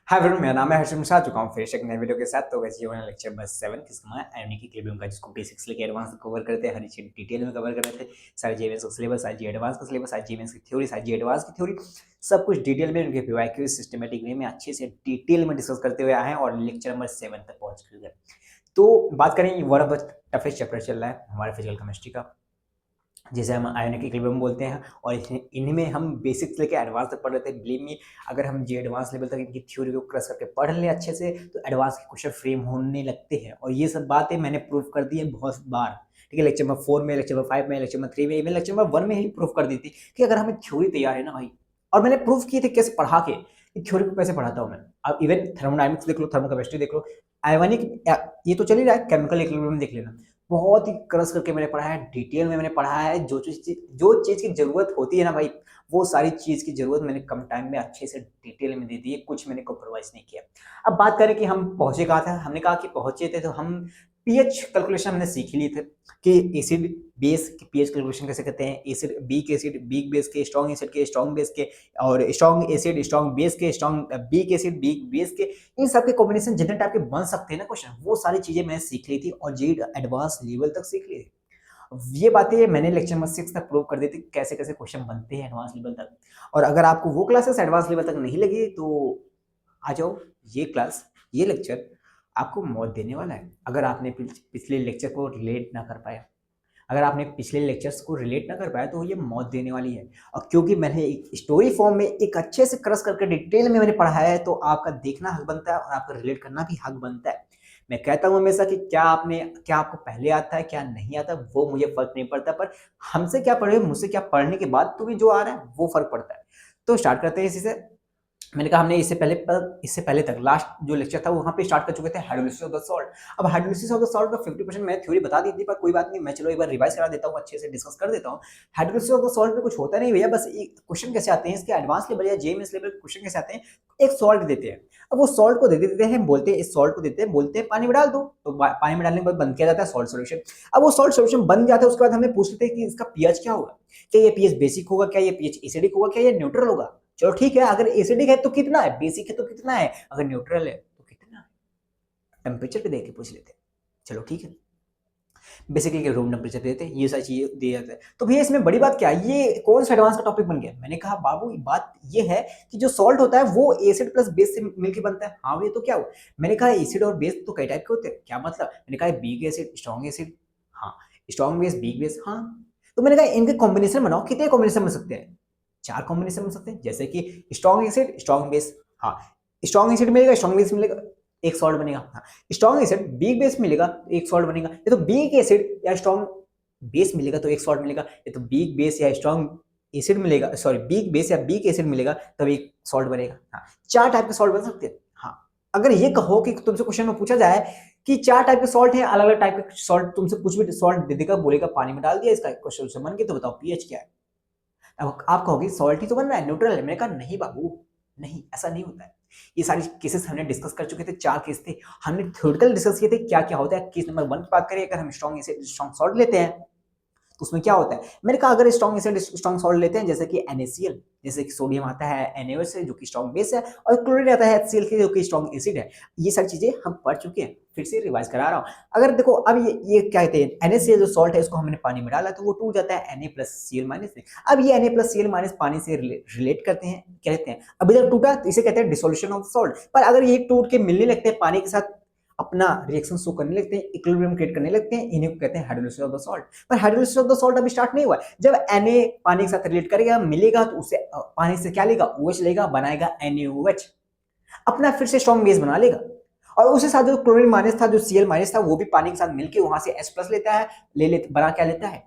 Hi everyone, मेरा नाम है हर्षद मिश्रा। आ चुका हूँ फिर से एक नए वीडियो के साथ। तो वैसे ये वाला लेक्चर बस 7 किसका है आयोनिक इक्विलिब्रियम का, जिसको बेसिक्स लेके एडवांस तक कवर करते हैं। हर चीज डिटेल में कवर कर रहे थे। सारे जीएमएस का सिलेबस, सारे जी एडवांस का सिलेबस, सारे जीएमएस की थ्योरी, सारी जी एडवांस की थ्योरी, सब कुछ डिटेल में उनके पीवाईक्यू सिस्टमेटिक वे में अच्छे से डिटेल में डिस्कस करते हुए आए हैं और लेक्चर नंबर 7 तक पहुंच चुके हैं। तो बात करें, one of the toughest chapter चल रहा है हमारे फिजिकल केमिस्ट्री का, जिसे हम आयोनिक इक्विलिब्रियम बोलते हैं। और इनमें हम बेसिक्स लेके एडवांस तक पढ़ रहे थे। बिलीव मी, अगर हम जी एडवांस लेवल तक इनकी थ्योरी को क्रस करके पढ़ लें अच्छे से, तो एडवांस के क्वेश्चन फ्रेम होने लगते हैं। और ये सब बातें मैंने प्रूव कर दी है बहुत बार। ठीक है, लेक्चर नंबर 4 में, लेक्चर नंबर 5 में, लेक्चर नंबर 3 में, इवन लेक्चर नंबर 1 में ही प्रूव कर दी थी कि अगर हमें थ्योरी तैयार है ना भाई। और मैंने प्रूव किए थे कैसे पढ़ा के, थ्योरी को कैसे पढ़ाता हूँ मैं। अब इवन थर्मोडायनेमिक्स देख लो, थर्मोकेमिस्ट्री देख लो, आयोनिक, ये तो चल ही रहा है, केमिकल इक्विलिब्रियम देख लेना। बहुत ही क्रस करके मैंने पढ़ा है, डिटेल में मैंने पढ़ा है। जो चीज की जरूरत होती है ना भाई, वो सारी चीज की जरूरत मैंने कम टाइम में अच्छे से डिटेल में दे दी है। कुछ मैंने कॉम्प्रोमाइज नहीं किया। अब बात करें कि हम पहुंचे कहाँ था। हमने कहा कि पहुंचे थे तो हम पीएच कैलकुलेशन हमने सीख ली थे कि एसिड बेस की पीएच कैलकुलेशन कैसे करते हैं। Acid weak, acid weak base के, स्ट्रॉन्ग एसिड के, स्ट्रॉन्ग बेस के, और स्ट्रॉन्ग एसिड स्ट्रॉन्ग बेस के, strong weak acid weak base के, इन सब के कॉम्बिनेशन जितने टाइप के बन सकते हैं ना क्वेश्चन, वो सारी चीजें मैंने सीख ली थी और जी एडवांस लेवल तक सीख ली थी। ये बातें मैंने लेक्चर नंबर 6 तक प्रूव कर दी थी, कैसे कैसे क्वेश्चन बनते हैं एडवांस लेवल तक। और अगर आपको वो क्लासेस एडवांस लेवल तक नहीं लगी तो आ जाओ। ये क्लास, ये लेक्चर आपको मौत देने वाला है अगर आपने पिछले लेक्चर को रिलेट ना कर पाया। अगर आपने पिछले लेक्चर्स को रिलेट ना कर पाया तो ये मौत देने वाली है। और क्योंकि मैंने एक स्टोरी फॉर्म में एक अच्छे से क्रस करके डिटेल में मैंने पढ़ाया है, तो आपका देखना हक बनता है और आपका रिलेट करना भी हक बनता है। मैं कहता हूं हमेशा कि क्या आपको पहले आता है क्या नहीं आता, वो मुझे फर्क नहीं पड़ता, पर हमसे क्या पढ़े, मुझसे क्या पढ़ने के बाद तुम्हें जो आ रहा है वो फर्क पड़ता है। तो स्टार्ट करते हैं इसी से। मैंने कहा हमने इससे पहले तक लास्ट जो लेक्चर था वहां पे स्टार्ट कर चुके थे हाइड्रोलिसिस ऑफ द सॉल्ट। अब हाइड्रोलिसिस ऑफ द सॉल्ट का 50% मैं थ्योरी बता दी थी, पर कोई बात नहीं, मैं चलो एक बार रिवाइज करा देता हूँ, अच्छे से डिस्कस कर देता हूँ। हाइड्रोलिसिस ऑफ द सॉल्ट में कुछ होता नहीं भैया, बस क्वेश्चन कैसे आते हैं इसके एडवांस लेवल या जेएमएस लेवल क्वेश्चन कैसे आते हैं। एक सॉल्ट देते हैं, अब वो सॉल्ट को दे देते हैं, बोलते हैं इस सॉल्ट को देते हैं, बोलते हैं पानी में डाल दो, तो पानी में डालने के बाद बंद किया जाता है सॉल्ट सोल्यूशन। अब वो सॉल्ट सोल्यूशन बन जाता है, उसके बाद हमें पूछ लेते हैं कि इसका पीएच क्या होगा, क्या ये पीएच बेसिक होगा, क्या ये पीएच एसिडिक होगा, क्या ये न्यूट्रल होगा। चलो ठीक है, अगर एसिडिक है तो कितना है, बेसिक है तो कितना है, अगर न्यूट्रल है तो कितना है, टेम्परेचर पे देख के पूछ लेते हैं। चलो ठीक है, बेसिकली रूम टेम्परेचर देते हैं, ये सारी चीजें दिए जाते हैं। तो भैया इसमें बड़ी बात क्या है, ये कौन सा एडवांस का टॉपिक बन गया। मैंने कहा बाबू बात ये है कि जो सॉल्ट होता है वो एसिड प्लस बेस से मिलकर बनता है। हाँ भैया, तो क्या हुआ। मैंने कहा एसिड और बेस तो कई टाइप के होते हैं, क्या मतलब। मैंने कहा बीक एसिड, स्ट्रॉन्ग एसिड, हाँ, स्ट्रॉन्ग बेस, बीक बेस, हाँ। तो मैंने कहा इनके कॉम्बिनेशन बनाओ, कितने कॉम्बिनेशन बन सकते हैं, 4 कॉम्बिनेशन बन सकते हैं, जैसे कि स्ट्रॉन्ग एसिड, स्ट्रॉन्ग बेस, हाँ, स्ट्रॉन्ग एसिड मिलेगा, स्ट्रॉन्ग बेस मिलेगा, एक सॉल्ट बनेगा। हाँ, स्ट्रॉन्ग एसिड बीक बेस मिलेगा तो एक सॉल्ट बनेगा, या तो बीक एसिड या स्ट्रॉन्ग बेस मिलेगा तो एक सॉल्ट मिलेगा, या तो बीक बेस या स्ट्रॉन्ग एसिड मिलेगा, सॉरी बीक बेस या बीक एसिड मिलेगा तब एक सॉल्ट बनेगा। हाँ, 4 टाइप के सॉल्ट बन सकते हैं। हाँ, अगर ये कहो कि तुमसे क्वेश्चन में पूछा जाए कि 4 टाइप के सॉल्ट हैं, अलग अलग टाइप के सॉल्ट, तुमसे कुछ भी सॉल्ट दे देगा, बोलेगा पानी में डाल दिया, इसका क्वेश्चन बन गया, तो बताओ पीएच क्या है। अब आप कहोगे सॉल्ट ही तो बन रहा है, न्यूट्रल है। मैंने कहा नहीं बाबू, नहीं, ऐसा नहीं होता है। ये सारी केसेस हमने डिस्कस कर चुके थे, 4 केस थे। हमने थ्योरेटिकल डिस्कस किए थे क्या क्या होता है। केस नंबर 1 की बात करें, अगर हम स्ट्रॉन्ग एसिड स्ट्रॉन्ग सॉल्ट लेते हैं तो उसमें क्या होता है। मैंने कहा अगर स्ट्रॉन्ग एसिड स्ट्रॉन्ग सॉल्ट लेते हैं, जैसे कि NaCl, जैसे कि सोडियम आता है NaOH से जो कि स्ट्रॉन्ग बेस है, और क्लोरीन आता है HCl के जो कि स्ट्रॉन्ग एसिड है। ये सारी चीजें हम पढ़ चुके हैं, फिर से रिवाइज करा रहा हूँ। अगर देखो अब ये क्या कहते हैं, NaCl जो सॉल्ट है इसको हमने पानी में डाला तो वो टूट जाता है Na+Cl- में। अब ये Na+Cl- पानी से रिलेट करते हैं, कहते हैं अब इधर टूटा तो इसे कहते हैं डिसोल्यूशन ऑफ सॉल्ट। पर अगर ये टूट के मिलने लगते हैं पानी के साथ, अपना रिएक्शन शो करने लगते हैं, इक्विलिब्रियम क्रिएट करने लगते हैं, इन्हें को कहते हैं हाइड्रोलिसिस ऑफ द सॉल्ट। पर हाइड्रोलिसिस ऑफ द सॉल्ट अभी स्टार्ट नहीं हुआ है। जब Na पानी के साथ रिलेट करेगा, मिलेगा, तो उससे पानी से क्या लेगा, OH लेगा, बनाएगा NaOH, अपना फिर से स्ट्रॉन्ग बेस बना लेगा। और उसके साथ जो क्लोरीन माइनस था, जो Cl- था, वो भी पानी के साथ मिलकर वहां से H+ लेता है, बना क्या लेता है,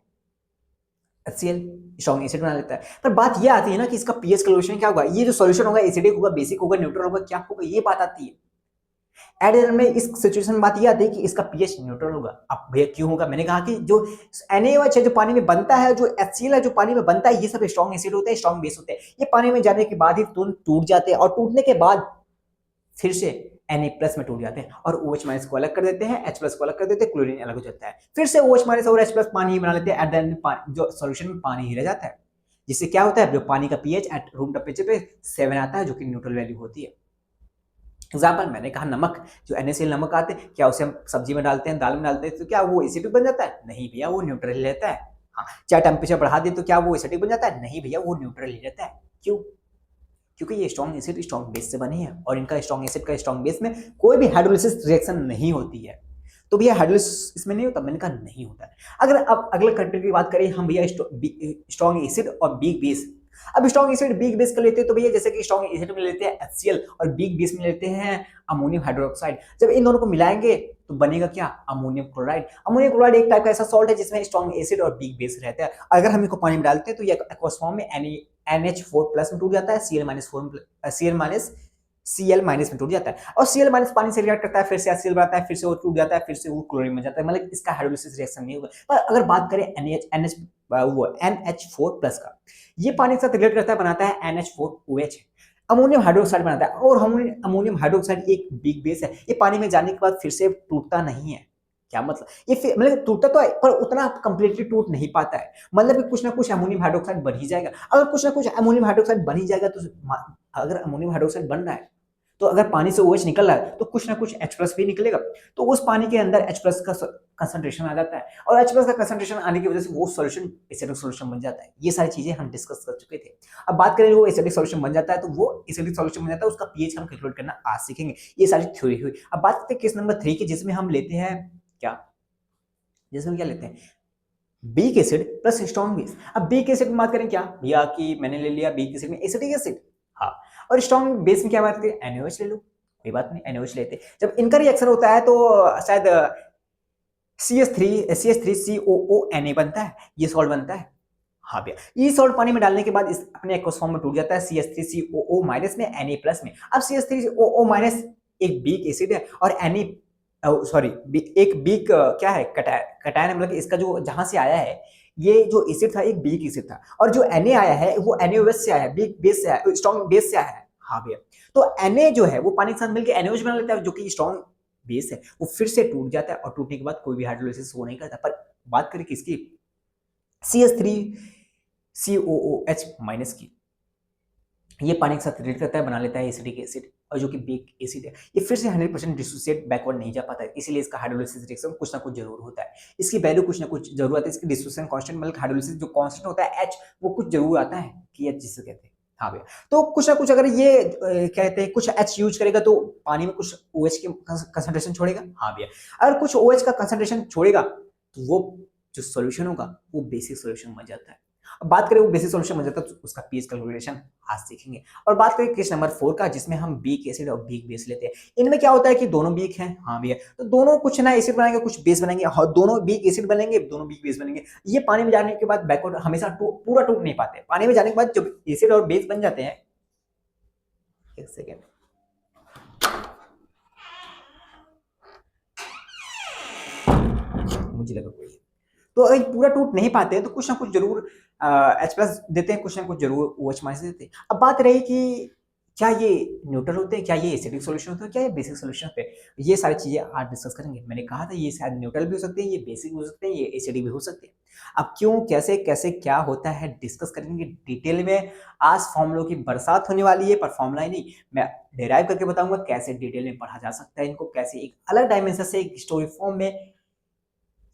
HCl, स्ट्रॉन्ग एसिड बना लेता है। पर बात ये आती है ना कि इसका पीएच कैलकुलेशन क्या होगा, ये जो सॉल्यूशन होगा एसिडिक होगा, बेसिक होगा, न्यूट्रल होगा, क्या होगा, ये बात आती है। एड में इस सिचुएशन में बात ये आती है कि इसका पीएच न्यूट्रल होगा। अब भैया क्यों होगा, मैंने कहा कि जो NaOH है जो पानी में बनता है, जो HCl है जो पानी में बनता है, ये सब स्ट्रॉन्ग एसिड होते हैं, स्ट्रॉन्ग बेस होते हैं। ये पानी में जाने के बाद ही तुरंत टूट जाते हैं, और टूटने के बाद फिर से Na+ में टूट जाते हैं, और OH- को अलग कर देते हैं, H+ को अलग कर देते हैं, क्लोरीन अलग हो जाता है, फिर से OH- और H+ पानी ही बना लेते हैं। एट द एंड जो सॉल्यूशन में पानी ही रह जाता है, जिससे क्या होता है, जो पानी का पीएच एट रूम टेम्परेचर पे 7 आता है, जो कि न्यूट्रल वैल्यू होती है। एग्जाम्पल मैंने कहा नमक, जो NaCl नमक आते हैं, क्या उसे हम सब्जी में डालते हैं, दाल में डालते हैं, तो क्या वो एसिडिक बन जाता है? नहीं भैया, वो न्यूट्रल ही रहता है। हाँ, चाहे टेम्परेचर बढ़ा दें तो क्या वो एसिडिक बन जाता है? नहीं भैया, वो न्यूट्रल ही रहता है। क्यों? क्योंकि ये स्ट्रॉन्ग एसिड स्ट्रॉन्ग बेस से बने हैं और इनका स्ट्रॉन्ग एसिड का स्ट्रॉन्ग बेस में कोई भी हाइड्रोलिसिस रिएक्शन नहीं होती है। तो भैया हाइड्रोलिसिस इसमें नहीं होता? मैंने कहा नहीं होता है। अगर अब अगले कंट्री की बात करें हम भैया, स्ट्रॉन्ग एसिड और वीक बेस। अब स्ट्रॉन्ग एसिड वीक बेस कर लेते हैं तो भैया जैसे कि स्ट्रॉन्ग एसिड में लेते हैं HCl और वीक बेस में लेते हैं अमोनियम हाइड्रोक्साइड। जब इन दोनों को मिलाएंगे तो बनेगा क्या? Ammonium chloride. अमोनियम क्लोराइड एक टाइप का ऐसा सॉल्ट है जिसमें स्ट्रॉन्ग एसिड और वीक बेस रहता है। अगर हम इसको पानी में डालते हैं तो ये एक्वस फॉर्म में NH4 प्लस में टूट जाता है, Cl माइनस में टूट जाता है और Cl माइनस पानी से रिएक्ट करता है, फिर से HCl बनाता है, फिर से वो टूट जाता है, फिर से वो क्लोरीन बन जाता है। मतलब इसका हाइड्रोलिसिस रिएक्शन नहीं होगा। पर अगर बात करें NH4 प्लस का, ये पानी के साथ रिएक्ट करता है, बनाता है NH4OH, अमोनियम हाइड्रोक्साइड बनाता है। और अमोनियम हाइड्रोक्साइड एक वीक बेस है, ये पानी में जाने के बाद फिर से टूटता नहीं है। क्या मतलब? ये मतलब टूटता तो है पर उतना कंप्लीटली टूट नहीं पाता है। मतलब कि कुछ ना कुछ अमोनियम हाइड्रोक्साइड बन ही जाएगा। अगर कुछ ना कुछ अमोनियम हाइड्रोक्साइड बन ही जाएगा तो अगर अमोनियम हाइड्रोक्साइड बन रहा है तो अगर पानी से OH निकल रहा है तो कुछ ना कुछ H+ भी निकलेगा। तो उस पानी के अंदर H+ का कंसंट्रेशन आ जाता है और H+ का कंसंट्रेशन आने की वजह से वो सॉल्यूशन एसिडिक सॉल्यूशन बन जाता है। ये सारी चीजें हम डिस्कस कर चुके थे। अब बात करें वो एसिडिक सॉल्यूशन बन जाता है तो वो एसिडिक सॉल्यूशन बन जाता है, उसका पीएच हम कैलकुलेट करना आज सीखेंगे। ये सारी थ्योरी हुई। अब बात करते हैं केस नंबर 3 की, जिसमें हम लेते हैं क्या, जिसमें क्या लेते हैं weak acid plus strong base. अब बीक एसिड में बात करें क्या भैया कि मैंने ले लिया बीक एसिड में एसिटिक एसिड, हाँ, और स्ट्रॉन्ग बेस में क्या बात करें NaOH ले लो, कोई बात नहीं NaOH लेते। जब इनका रिएक्शन होता है तो शायद CH3COO बनता है, ये सॉल्ट बनता है। हाँ भैया, ये सॉल्ट पानी में डालने के बाद इस अपने एक्वस फॉर्म में टूट जाता है CH3COO माइनस में Na प्लस में। अब CH3COO माइनस एक बीक एसिड है और सॉरी एक बीक क्या है, कटायन है। मतलब इसका जो जहां से आया है ये जो एसिड था एक बीक एसिड था और जो Na आया है वो NaOH से आया है, बीक बेस से आया है, स्ट्रॉन्ग बेस से आया है। हाँ भैया, तो Na जो है वो पानी के साथ मिलकर NaOH बना लेता है जो कि स्ट्रॉन्ग बेस है, वो फिर से टूट जाता है और टूटने के बाद कोई भी हाइड्रोलिसिस वो नहीं करता। पर बात करें किसकी, CH3COOH माइनस की, ये पानी के साथ रिएक्ट करता है, बना लेता है एसिडिक एसिड और जो कि बेक एसिड है। ये फिर से 100% डिसोसिएट बैकवर्ड नहीं जा पाता है, इसीलिए इसका हाइड्रोलिसिस रिएक्शन कुछ ना कुछ जरूर होता है। इसकी वैल्यू कुछ ना कुछ जरूर आता है, इसकी डिसोसिएशन कांस्टेंट मतलब हाइड्रोलिसिस जो कांस्टेंट होता है H, वो कुछ जरूर आता है कि H जिसे कहते हैं। हाँ भैया, तो कुछ ना कुछ अगर ये कहते हैं कुछ H यूज करेगा तो पानी में कुछ OH की कंसंट्रेशन छोड़ेगा। हाँ भैया, अगर कुछ OH का कंसंट्रेशन छोड़ेगा तो वो जो सॉल्यूशन होगा वो बेसिक सॉल्यूशन बन जाता है। अब बात करें वो बेसिक सॉल्यूशन बन जाता है तो उसका पीएच कैलकुलेशन आज सीखेंगे। और बात करें केस नंबर 4 का, जिसमें हम बीक एसिड और बीक बेस लेते हैं। इनमें क्या होता है कि दोनों बीक हैं, हाँ भैया, तो दोनों कुछ ना एसिड बनाएंगे कुछ बेस बनाएंगे, हाँ, दोनों बीक एसिड बनेंगे दोनों बीक बेस बनेंगे। ये पानी में जाने के बाद बैकवर्ड हमेशा पूरा टूट नहीं पाते। पानी में जाने के बाद जब एसिड और बेस बन जाते हैं, एक सेकेंड, मुझे लगा कोई, तो अगर पूरा टूट नहीं पाते तो कुछ ना कुछ जरूर H+ देते हैं, कुछ ना कुछ जरूर OH माइनस देते हैं। अब बात रही कि क्या ये न्यूट्रल होते हैं, क्या ये एसिडिक सॉल्यूशन होते हैं, क्या ये बेसिक सॉल्यूशन होते हैं, ये सारी चीजें आज डिस्कस करेंगे। मैंने कहा था ये शायद न्यूट्रल भी हो सकते हैं, ये बेसिक भी हो सकते हैं, ये एसिडिक भी हो सकते हैं। अब क्यों कैसे कैसे क्या होता है डिस्कस करेंगे डिटेल में। आज फॉर्मूलों की बरसात होने वाली है, पर फॉर्मूला ही नहीं, मैं डिराइव करके बताऊंगा कैसे डिटेल में पढ़ा जा सकता है इनको, कैसे एक अलग डायमेंशन से एक स्टोरी फॉर्म में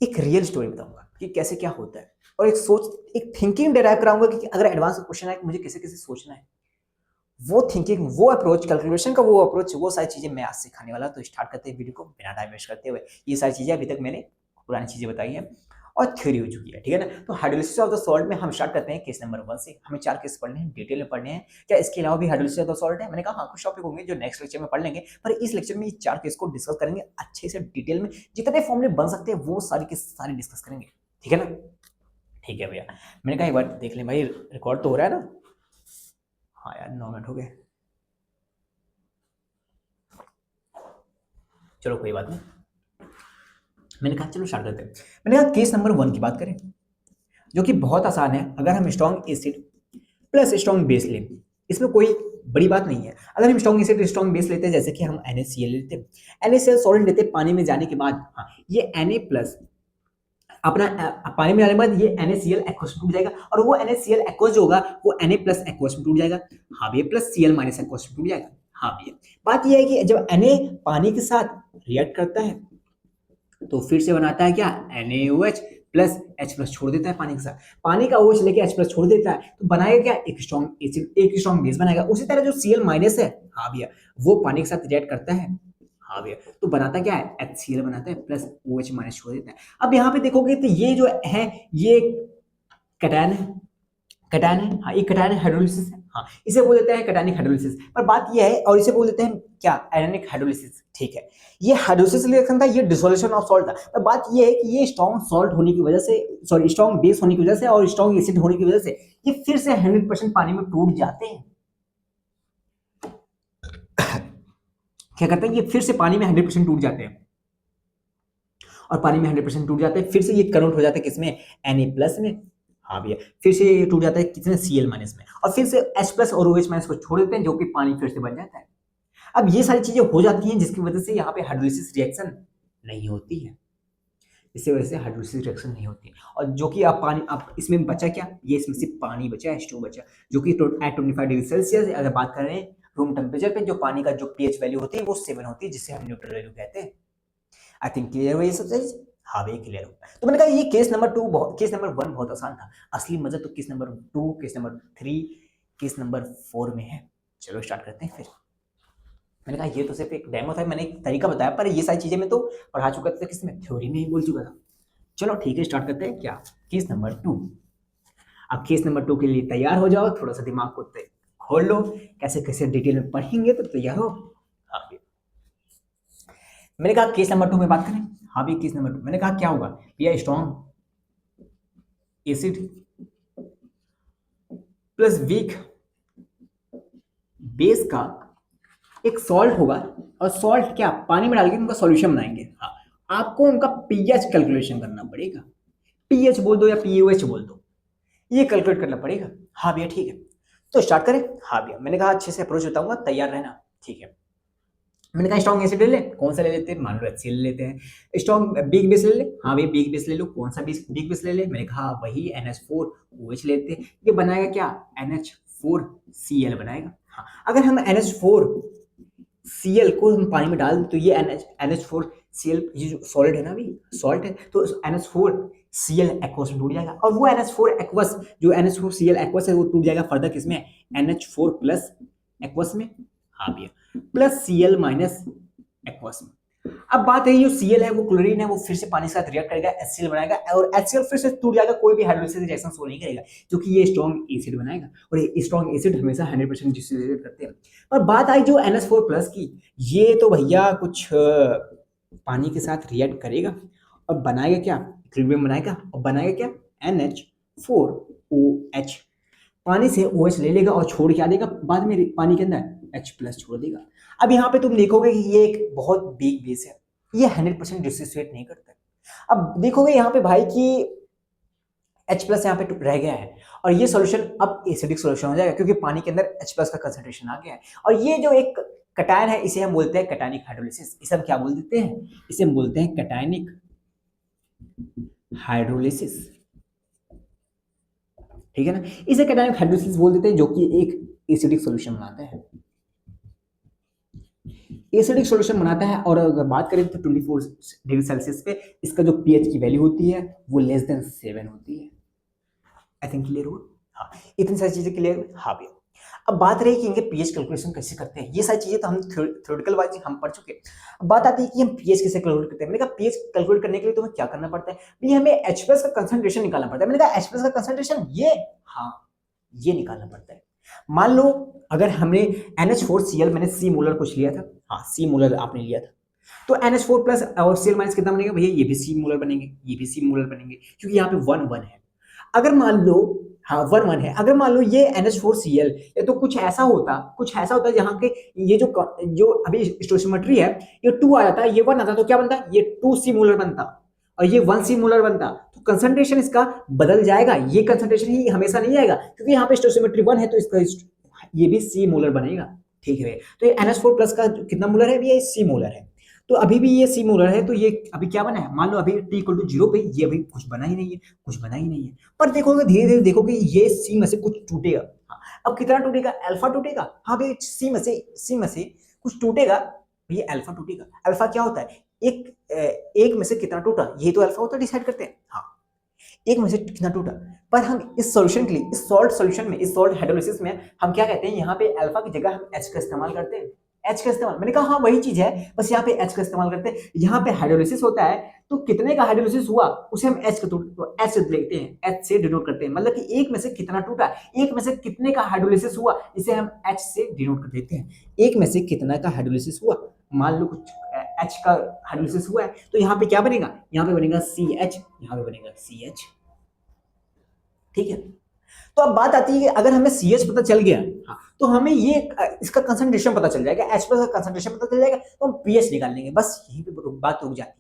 एक रियल स्टोरी बताऊंगा कि कैसे क्या होता है, और एक सोच एक थिंकिंग डिराइव कराऊंगा कि अगर एडवांस क्वेश्चन है कि मुझे कैसे कैसे सोचना है, वो थिंकिंग, वो अप्रोच, कैलकुलेशन का वो अप्रोच, वो सारी चीजें मैं आज सिखाने वाला। तो स्टार्ट करते हैं वीडियो को बिना टाइम वेस्ट करते हुए। ये सारी चीजें अभी तक मैंने पुरानी चीजें बताई हैं और थ्योरी हो चुकी है, ठीक है ना। तो हाइड्रोलिसिस ऑफ द सॉल्ट में हम स्टार्ट करते हैं केस नंबर 1 से। हमें 4 केस पढ़ने हैं, डिटेल में पढ़ने हैं। क्या इसके अलावा भी हाइड्रोलिसिस ऑफ द सॉल्ट है? मैंने कहा हाँ, कुछ टॉपिक होंगे जो नेक्स्ट लेक्चर में पढ़ लेंगे, पर इस लेक्चर में ये 4 केस को डिस्कस करेंगे अच्छे से डिटेल में। जितने फॉर्मूले बन सकते हैं वो सारी के सारे डिस्कस करेंगे, ठीक है ना। ठीक है भैया, मैंने कहा एक बार देख लें भाई, रिकॉर्ड तो हो रहा है ना। हाँ यार, 9 मिनट हो गए, चलो कोई बात नहीं। मैंने कहा चलो स्टार्ट करते हैं। मैंने कहा केस नंबर 1 की बात करें, जो कि बहुत आसान है। अगर हम strong acid plus strong base लें, इसमें कोई बड़ी बात नहीं है। अगर हम स्ट्रॉन्ग एसिड स्ट्रॉन्ग बेस लेते हैं, जैसे कि हम NaCl लेते हैं, NaCl सॉल्वेंट लेते हैं, पानी में जाने के बाद हाँ, ये Na प्लस अपना पानी में जाने के बाद ये NaCl एक्वस में टूट जाएगा और वो NaCl एक्वस जो होगा वो Na प्लस एक्वस में टूट जाएगा। हाँ भैया, प्लस Cl माइनस एक्वस में टूट जाएगा। हाँ भैया, बात यह है कि जब Na पानी के साथ रिएक्ट करता है तो फिर से बनाता है क्या, NaOH प्लस H प्लस छोड़ देता है पानी के साथ, पानी का OH लेके H प्लस छोड़ देता है तो बनाएगा क्या, एक स्ट्रॉन्ग एसिड, एक स्ट्रॉन्ग बेस बनाएगा। उसी तरह जो Cl माइनस है, हाँ भैया, वो पानी के साथ रिएक्ट करता है, हाँ भैया, तो बनाता क्या है, HCl बनाता है प्लस OH माइनस छोड़ देता है। अब यहाँ पे देखोगे तो ये जो है ये कैटायन है, कैटायन है, हाँ ये कैटायन हाइड्रोलिसिस है, हाँ इसे बोल देते हैं कैटायनिक हाइड्रोलिसिस। पर बात ये है, और इसे बोल देते हैं क्या, आयनिक हाइड्रोलिसिस, ठीक है। ये हाइड्रोलिसिस रिएक्शन था, ये डिसोल्यूशन ऑफ सॉल्ट था। पर बात ये है कि ये स्ट्रॉन्ग सॉल्ट होने की वजह से, सॉरी स्ट्रॉन्ग बेस होने की वजह से और स्ट्रॉन्ग एसिड होने की वजह से ये फिर से 100% पानी में टूट जाते हैं। क्या करते हैं, ये फिर से पानी में 100% टूट जाते हैं, और पानी में 100% टूट जाते हैं, फिर से ये कन्वर्ट हो जाता है किसमें, Na+ में, हाँ भैया, फिर से ये टूट जाता है किसमें, Cl- में, और फिर से H+ और OH- को छोड़ देते हैं, जो कि पानी फिर से बन जाता है। अब ये सारी चीजें हो जाती हैं जिसकी वजह से यहाँ पे हाइड्रोलिसिस रिएक्शन नहीं होती है, इससे वजह से हाइड्रोलिसिस रिएक्शन नहीं होती है। और जो कि आप पानी, आप इसमें बचा क्या, ये इसमें सिर्फ पानी बचा, H2 बचा, जो कि एट 25 डिग्री सेल्सियस अगर बात कर रहे हैं रूम टेम्परेचर पे, जो पानी का जो pH वैल्यू होती है वो 7 होती है, जिसे हम न्यूट्रल वैल्यू कहते हैं। आई थिंक क्लियर हुआ ये सब चीज, हाँ भाई क्लियर हो। तो मैंने कहा ये केस नंबर 2 बहुत, केस नंबर 1 बहुत आसान था, असली मजा तो case number 2, case number 3, case number 4 में है। चलो स्टार्ट करते हैं फिर। मैंने कहा ये तो सिर्फ एक डेमो था, मैंने एक तरीका बताया, पर ये सारी चीजें मैं तो पढ़ा चुका था, किसमें, थ्योरी में ही बोल चुका था। चलो ठीक है, स्टार्ट करते हैं क्या, केस नंबर 2। अब केस नंबर 2 के लिए तैयार हो जाओ, थोड़ा सा दिमाग को खोल लो, कैसे कैसे डिटेल में पढ़ेंगे तो तैयार हो। हाँ भैया, मैंने कहा केस नंबर 2 में बात करें, हाँ भी केस नंबर 2 मैंने कहा क्या होगा भैया, strong acid plus weak base का एक सॉल्ट होगा, और सॉल्ट क्या, पानी में डाल के उनका सॉल्यूशन बनाएंगे। हाँ, आपको उनका पीएच कैलकुलेशन करना पड़ेगा, पीएच बोल दो या पीओएच बोल दो, ये कैलकुलेट करना पड़ेगा। हाँ भैया ठीक है, तो स्टार्ट करें। हाँ भैया, मैंने कहा अच्छे से अप्रोच बताऊंगा, तैयार रहना, ठीक है। मैंने कहा स्ट्रॉन्ग एसिड ले ले, कौन सा ले लेते हैं, मान लो HCl ले लेते हैं। स्ट्रॉन्ग बिग बेस ले ले, हाँ भैया बिग बेस ले लो, कौन सा बिग बेस ले ले, मैंने कहा वही NH4OH लेते हैं। ये बनाएगा क्या, NH4Cl बनाएगा। हाँ, अगर हम NH4Cl को हम पानी में डाल दें तो ये NH4Cl, ये जो सॉलिड है ना अभी, सॉल्ट है, तो NH4Cl एक्वस में टूट जाएगा, और वो NH4 एक्वस, जो NH4Cl एक्वस है वो टूट जाएगा फर्दर किसमें, NH4+ एक्वस में, हाँ भैया, प्लस Cl माइनस एक्वस में। अब बात है, जो Cl है वो क्लोरीन है, वो फिर से पानी के साथ रिएक्ट करेगा, HCl बनाएगा, और HCl फिर से टूट जाएगा, कोई भी हाइड्रोलिसिस रिएक्शन शो नहीं करेगा, क्योंकि ये स्ट्रॉन्ग एसिड बनाएगा, और ये स्ट्रॉन्ग एसिड हमेशा 100% डिसोसिएट करते हैं। पर बात आई जो NH4+ की, ये तो भैया कुछ पानी के साथ रिएक्ट करेगा और बनाएगा क्या, इक्विलिब्रियम बनाएगा, और बनाएगा क्या, NH4OH, पानी से OH ले लेगा और छोड़ क्या देगा बाद में पानी के अंदर, H+ छोड़ देगा। अब यहाँ पे तुम देखोगे कि ये एक बहुत बिग बेस है, ये 100% डिसोसिएट नहीं करता। अब देखोगे यहाँ पे भाई कि H+ यहाँ पे रह गया है, और ये सॉल्यूशन अब एसिडिक सॉल्यूशन हो जाएगा, क्योंकि पानी के अंदर H+ का कंसंट्रेशन आ गया है। और ये जो एक कैटायन है, इसे हम बोलते हैं कैटायनिक हाइड्रोलिसिस, इसे हम क्या बोल देते हैं, इसे हम बोलते हैं कैटायनिक हाइड्रोलिसिस, ठीक है ना, इसे कैटायनिक हाइड्रोलिसिस बोल देते हैं, जो कि एक एसिडिक सॉल्यूशन बनाता है, एसिडिक सॉल्यूशन बनाता है। और अगर बात करें तो 24 डिग्री सेल्सियस पे इसका जो पीएच की वैल्यू होती है वो <7 होती है। आई थिंक क्लियर हुआ, हाँ इतनी सारी चीजें क्लियर, हाँ भैया। अब बात रही कि इनके पीएच कैलकुलेशन कैसे करते हैं, ये सारी चीजें तो हम थ्योरेटिकल वाइज हम पढ़ चुके हैं। अब बात आती है कि हम पीएच कैसे कैलकुलेट करते हैं। मैंने कहा पीएच कैलकुलेट करने के लिए तुम्हें क्या करना पड़ता है भैया, हमें H+ का कंसंट्रेशन निकालना पड़ता है। मैंने कहा H+ का कंसंट्रेशन ये, हाँ ये निकालना पड़ता है। मान लो अगर हमने NH4Cl, मैंने C मोलर कुछ लिया था, हाँ C मोलर आपने लिया था, तो NH4+ और Cl- कितना बनेगा भैया, ये भी C मोलर बनेंगे, ये भी C मोलर बनेंगे, क्योंकि यहाँ पे 1 1 है। अगर मान लो, हाँ 1 1 है, अगर मान लो ये NH4Cl, ये तो कुछ ऐसा होता जहाँ के ये जो अभी स्टोइचियोमेट्री है, ये 2 आ जाता, ये 1 आता, तो क्या बनता, ये 2C मोलर बनता, और ये 1C मोलर बनता, तो कंसंट्रेशन इसका बदल जाएगा, ये कंसंट्रेशन ही हमेशा नहीं आएगा, क्योंकि यहाँ पे स्टोइचियोमेट्री 1 है, तो इसका ये भी C मोलर बनेगा, ठीक है। तो ये NH4+ का कितना मोलर है भैया, C मोलर है, तो अभी भी ये C मोलर है, तो ये अभी क्या बना है, मान लो अभी T=0 पे ये अभी कुछ बना ही नहीं है, पर देखोगे धीरे धीरे देखोगे ये C में से कुछ टूटेगा। हाँ, अब कितना टूटेगा, अल्फा टूटेगा। हाँ भाई सी में से कुछ टूटेगा, भैया अल्फा टूटेगा। अल्फा क्या होता है, एक में से कितना टूटा, ये तो अल्फा होता है, डिसाइड करते हैं। हाँ, एक में से कितना टूटा। पर हम इस सॉल्यूशन के लिए, इस सॉल्ट सॉल्यूशन में, इस सॉल्ट हाइड्रोलिसिस में हम क्या कहते हैं, यहाँ पे अल्फा की जगह हम एच का इस्तेमाल करते हैं। एच का इस्तेमाल, मैंने कहा हाँ वही चीज है, बस यहाँ पे एच का इस्तेमाल करते हैं। यहाँ पे हाइड्रोलिसिस होता है तो कितने का हाइड्रोलिसिस हुआ उसे हम एच का तो एच लिखते हैं, एच से डिनोट करते हैं। मतलब कि एक में से कितना टूटा, एक में से कितने का हाइड्रोलिसिस हुआ, इसे हम एच से डिनोट कर देते हैं। एक में से कितना का हाइड्रोलिसिस हुआ, मान लो कुछ एच का हाइड्रोलिसिस हुआ है तो यहाँ पे क्या बनेगा, यहाँ पे बनेगा सी एच, यहाँ पे बनेगा सी एच। ठीक है, तो अब बात आती है कि अगर हमें सी एच पता चल गया, हाँ, तो हमें ये इसका कंसंट्रेशन पता चल जाएगा, एच प्लस का कंसंट्रेशन पता चल जाएगा, तो हम पीएच निकाल लेंगे। बस यहीं पे बात रुक जाती है।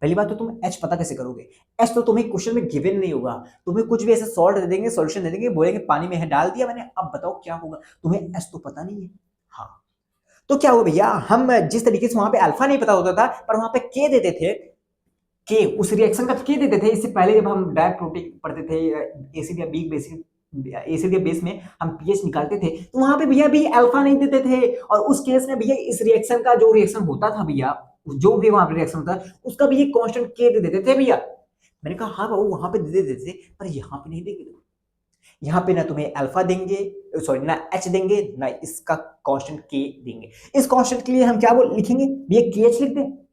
पहली बात तो तुम एच पता कैसे करोगे, एच तो तुम्हें क्वेश्चन में गिवन नहीं होगा, तुम्हें कुछ भी ऐसे सॉल्ट दे देंगे, सॉल्यूशन दे देंगे, बोलेंगे पानी में है डाल दिया मैंने, अब बताओ क्या होगा, तुम्हें एच तो पता नहीं है। हाँ, तो क्या हुआ भैया, हम जिस तरीके से वहां पे अल्फा नहीं पता होता था पर वहां पे के देते थे, के उस रिएक्शन का के देते थे। इससे पहले जब हम डायरेक्ट प्रोटीन पढ़ते थे एसिड या बीक बेसिक, एसिड या बेस में हम पीएच निकालते थे, तो वहां पे भैया भी अल्फा नहीं देते थे। और उस केस में भैया इस रिएक्शन का जो रिएक्शन होता था भैया, जो भी वहां पे रिएक्शन होता उसका भी कांस्टेंट के दे देते थे भैया। मैंने कहा हाँ बाबू वहां पे दे देते थे, पर यहाँ पे नहीं देंगे। यहाँ पे ना तुम्हें अल्फा देंगे, सॉरी ना एच देंगे, ना इसका कांस्टेंट के देंगे। इस कांस्टेंट के लिए हम क्या लिखेंगे भैया, के एच लिख दें।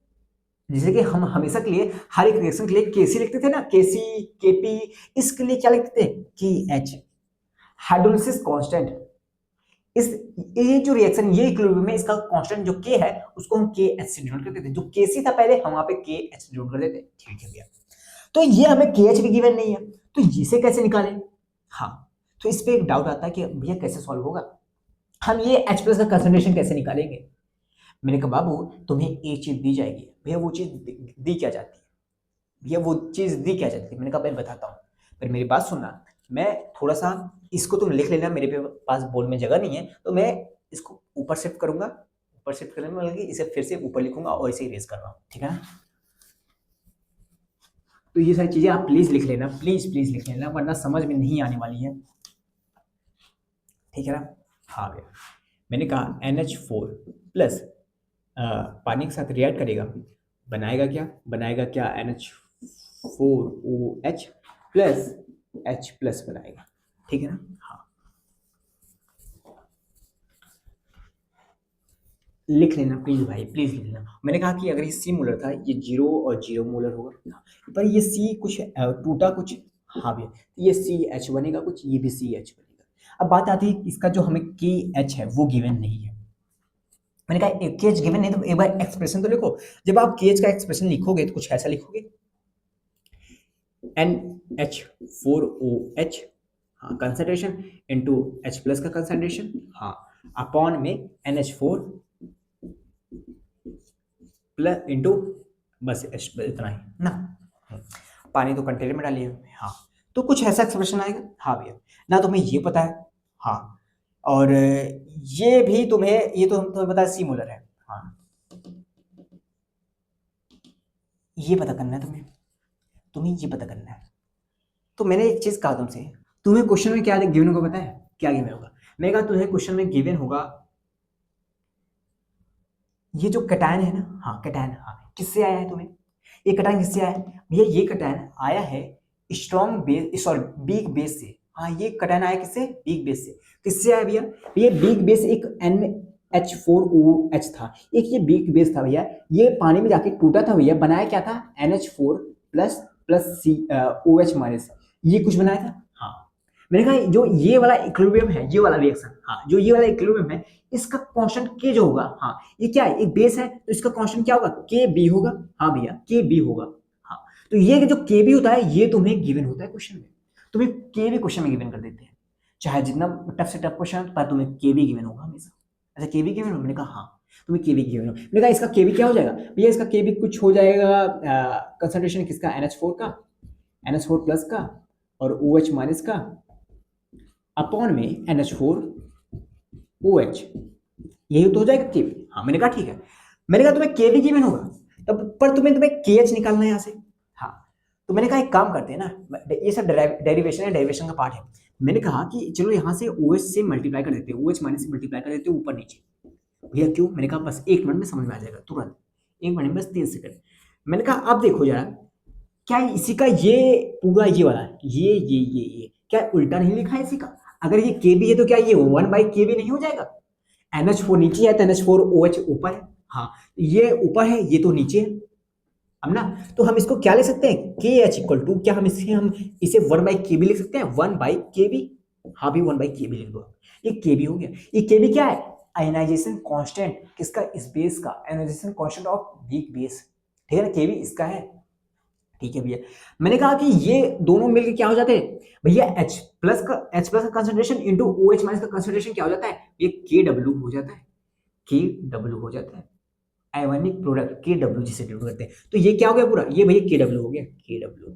जैसे कि हम हमेशा के लिए हर एक रिएक्शन के लिए केसी लिखते थे ना, केसी केपी, इसके लिए क्या लिखते थे, के एच, हाइड्रोलिसिस कांस्टेंट। इस ये जो रिएक्शन, ये इक्विलिब्रियम में इसका कांस्टेंट जो के है उसको हम के एच से डिनोट करते थे। जो केसी था पहले हम वहां पे के एच डिनोट कर देते। ठीक है भैया, तो ये हमें के एच भी गिवन नहीं है, तो इसे कैसे निकालें। हाँ, तो इस पे एक डाउट आता है कि भैया कैसे सॉल्व होगा, हम ये एच प्लस का कंसंट्रेशन कैसे निकालेंगे। मैंने कहा बाबू तुम्हें एक चीज दी जाएगी, भैया वो चीज दी क्या जाती है, भैया वो चीज दी क्या जाती है। मैंने कहा मैं बताता हूँ, पर मेरी बात सुनना, मैं थोड़ा सा इसको तुम लिख लेना, मेरे पास बोर्ड में जगह नहीं है, तो मैं इसको ऊपर शिफ्ट करूंगा, ऊपर शिफ्ट करने में लगी, इसे फिर से ऊपर लिखूंगा और इसे इरेज कर रहा हूँ, ठीक है ना। तो ये सारी चीजें आप प्लीज लिख लेना, प्लीज प्लीज लिख लेना, वरना समझ में नहीं आने वाली है, ठीक है ना। हाँ भैया, मैंने कहा NH4 प्लस पानी के साथ रिएक्ट करेगा, बनाएगा क्या NH4OH प्लस H प्लस बनाएगा, ठीक है ना। हाँ, लिख लेना प्लीज भाई, प्लीज लिख लेना। मैंने कहा कि अगर ये सी मोलर था, ये 0 और 0 मोलर होगा, पर ये सी कुछ टूटा कुछ, हाँ भैया ये CH बनेगा कुछ, ये भी CH बनेगा। अब बात आती है इसका जो हमें KH है वो गिवन नहीं है। मैंने कहा KH गिवन नहीं, तो एक बार एक्सप्रेशन तो लिखो। जब आप KH का एक्सप्रेशन लिखोगे तो कुछ ऐसा लिखोगे, NH4OH, हाँ कंसंट्रेशन, इनटू H प्लस का कंसंट्रेशन, हाँ अपॉन में NH4 प्लस इंटू, बस इतना ही ना, पानी तो कंटेनर में डालिए। हाँ, तो कुछ ऐसा एक्सप्रेशन आएगा। हाँ भैया, ना तुम्हें ये पता है, हाँ, और ये भी तुम्हें, ये तो तुम्हें पता है सी मोलर है, हाँ, ये पता करना है तुम्हें ये पता करना है। तो मैंने एक चीज कहा तुमसे, तुम्हें क्वेश्चन में क्या गिवन होगा पता है, क्या गिवन होगा। मैंने कहा तुम्हें क्वेश्चन में गिवन होगा ये जो कटायन है ना, हाँ कटायन, हाँ किससे आया है तुम्हें, ये कटायन किससे आया है भैया, ये कटायन आया है strong base, sorry weak base से। हाँ, ये कटायन आया किससे, वीक बेस से। किससे आया भैया, ये वीक बेस एक NH4OH था, एक ये वीक बेस था भैया, ये पानी में जाके टूटा था भैया, बनाया क्या था NH4 plus plus OH minus, ये कुछ बनाया था। हाँ, मैंने कहा जो ये वाला इक्विलिब्रियम है, ये वाला रिएक्शन, हाँ जो ये वाला इक्विलिब्रियम है, इसका कांस्टेंट के जो होगा, हाँ ये क्या है, एक बेस है तो इसका कांस्टेंट क्या होगा, के बी होगा। हाँ भैया के बी होगा। हाँ, तो ये जो के बी होता है ये तुम्हें गिवन होता है क्वेश्चन में, तुम्हें के बी क्वेश्चन में गिवन कर देते हैं, चाहे जितना टफ से टफ क्वेश्चन पर तुम्हें के बी गिवन होगा हमेशा। अच्छा के बी गिवन हो, मैंने कहा हाँ तुम्हें के बी गिवन हो। मैंने कहा इसका के बी क्या हो जाएगा भैया, इसका के बी कुछ हो जाएगा कंसंट्रेशन किसका, NH4 प्लस का और OH माइनस का अपॉन में NH4OH, यही तो हो जाएगा केवी। हाँ, मैंने कहा ठीक है, मैंने कहा तुम्हें केवी गिवन होगा तब, पर तुम्हें KH निकालना है यहाँ से। हाँ, तो मैंने कहा एक काम करते हैं ना, ये सब डेरिवेशन है, डेरिवेशन का पार्ट है, मैंने कहा कि चलो यहाँ से OH से मल्टीप्लाई कर देते हैं, OH माइनस से मल्टीप्लाई कर देते हैं ऊपर नीचे। भैया क्यों? मैंने कहा बस 1 मिनट में समझ में आ जाएगा तुरंत, 1 मिनट में बस 3 सेकंड। मैंने कहा अब देखो जरा, क्या इसी का ये पूरा ये वाला ये क्या उल्टा नहीं लिखा है इसी का? अगर ये KB है तो क्या ये 1/KB नहीं हो जाएगा? NH4 नीचे है तो NH4OH ऊपर है। हाँ, ये ऊपर है, ये तो नीचे है। अब ना, तो हम इसको क्या लिख सकते हैं? KH इक्वल टू, क्या हम इसे 1/KB लिख सकते हैं? 1/KB। हाँ भी 1/KB लिख दो। ये KB हो गया। ये KB क्या है? आयनाइजेशन कांस्टेंट किसका? इस बेस का, ionisation constant of weak base. ठीक है ना, KB इसका है। ठीक है भैया, मैंने कहा कि ये दोनों मिलकर क्या हो जाते हैं भैया? H प्लस का कंसंट्रेशन इंटू OH माइनस का कंसंट्रेशन क्या हो जाता है? ये KW हो जाता है, KW हो जाता है। आयोनिक प्रोडक्ट KW जिसे डिनोट करते हैं। तो ये क्या हो गया पूरा? ये भैया KW हो गया, KW।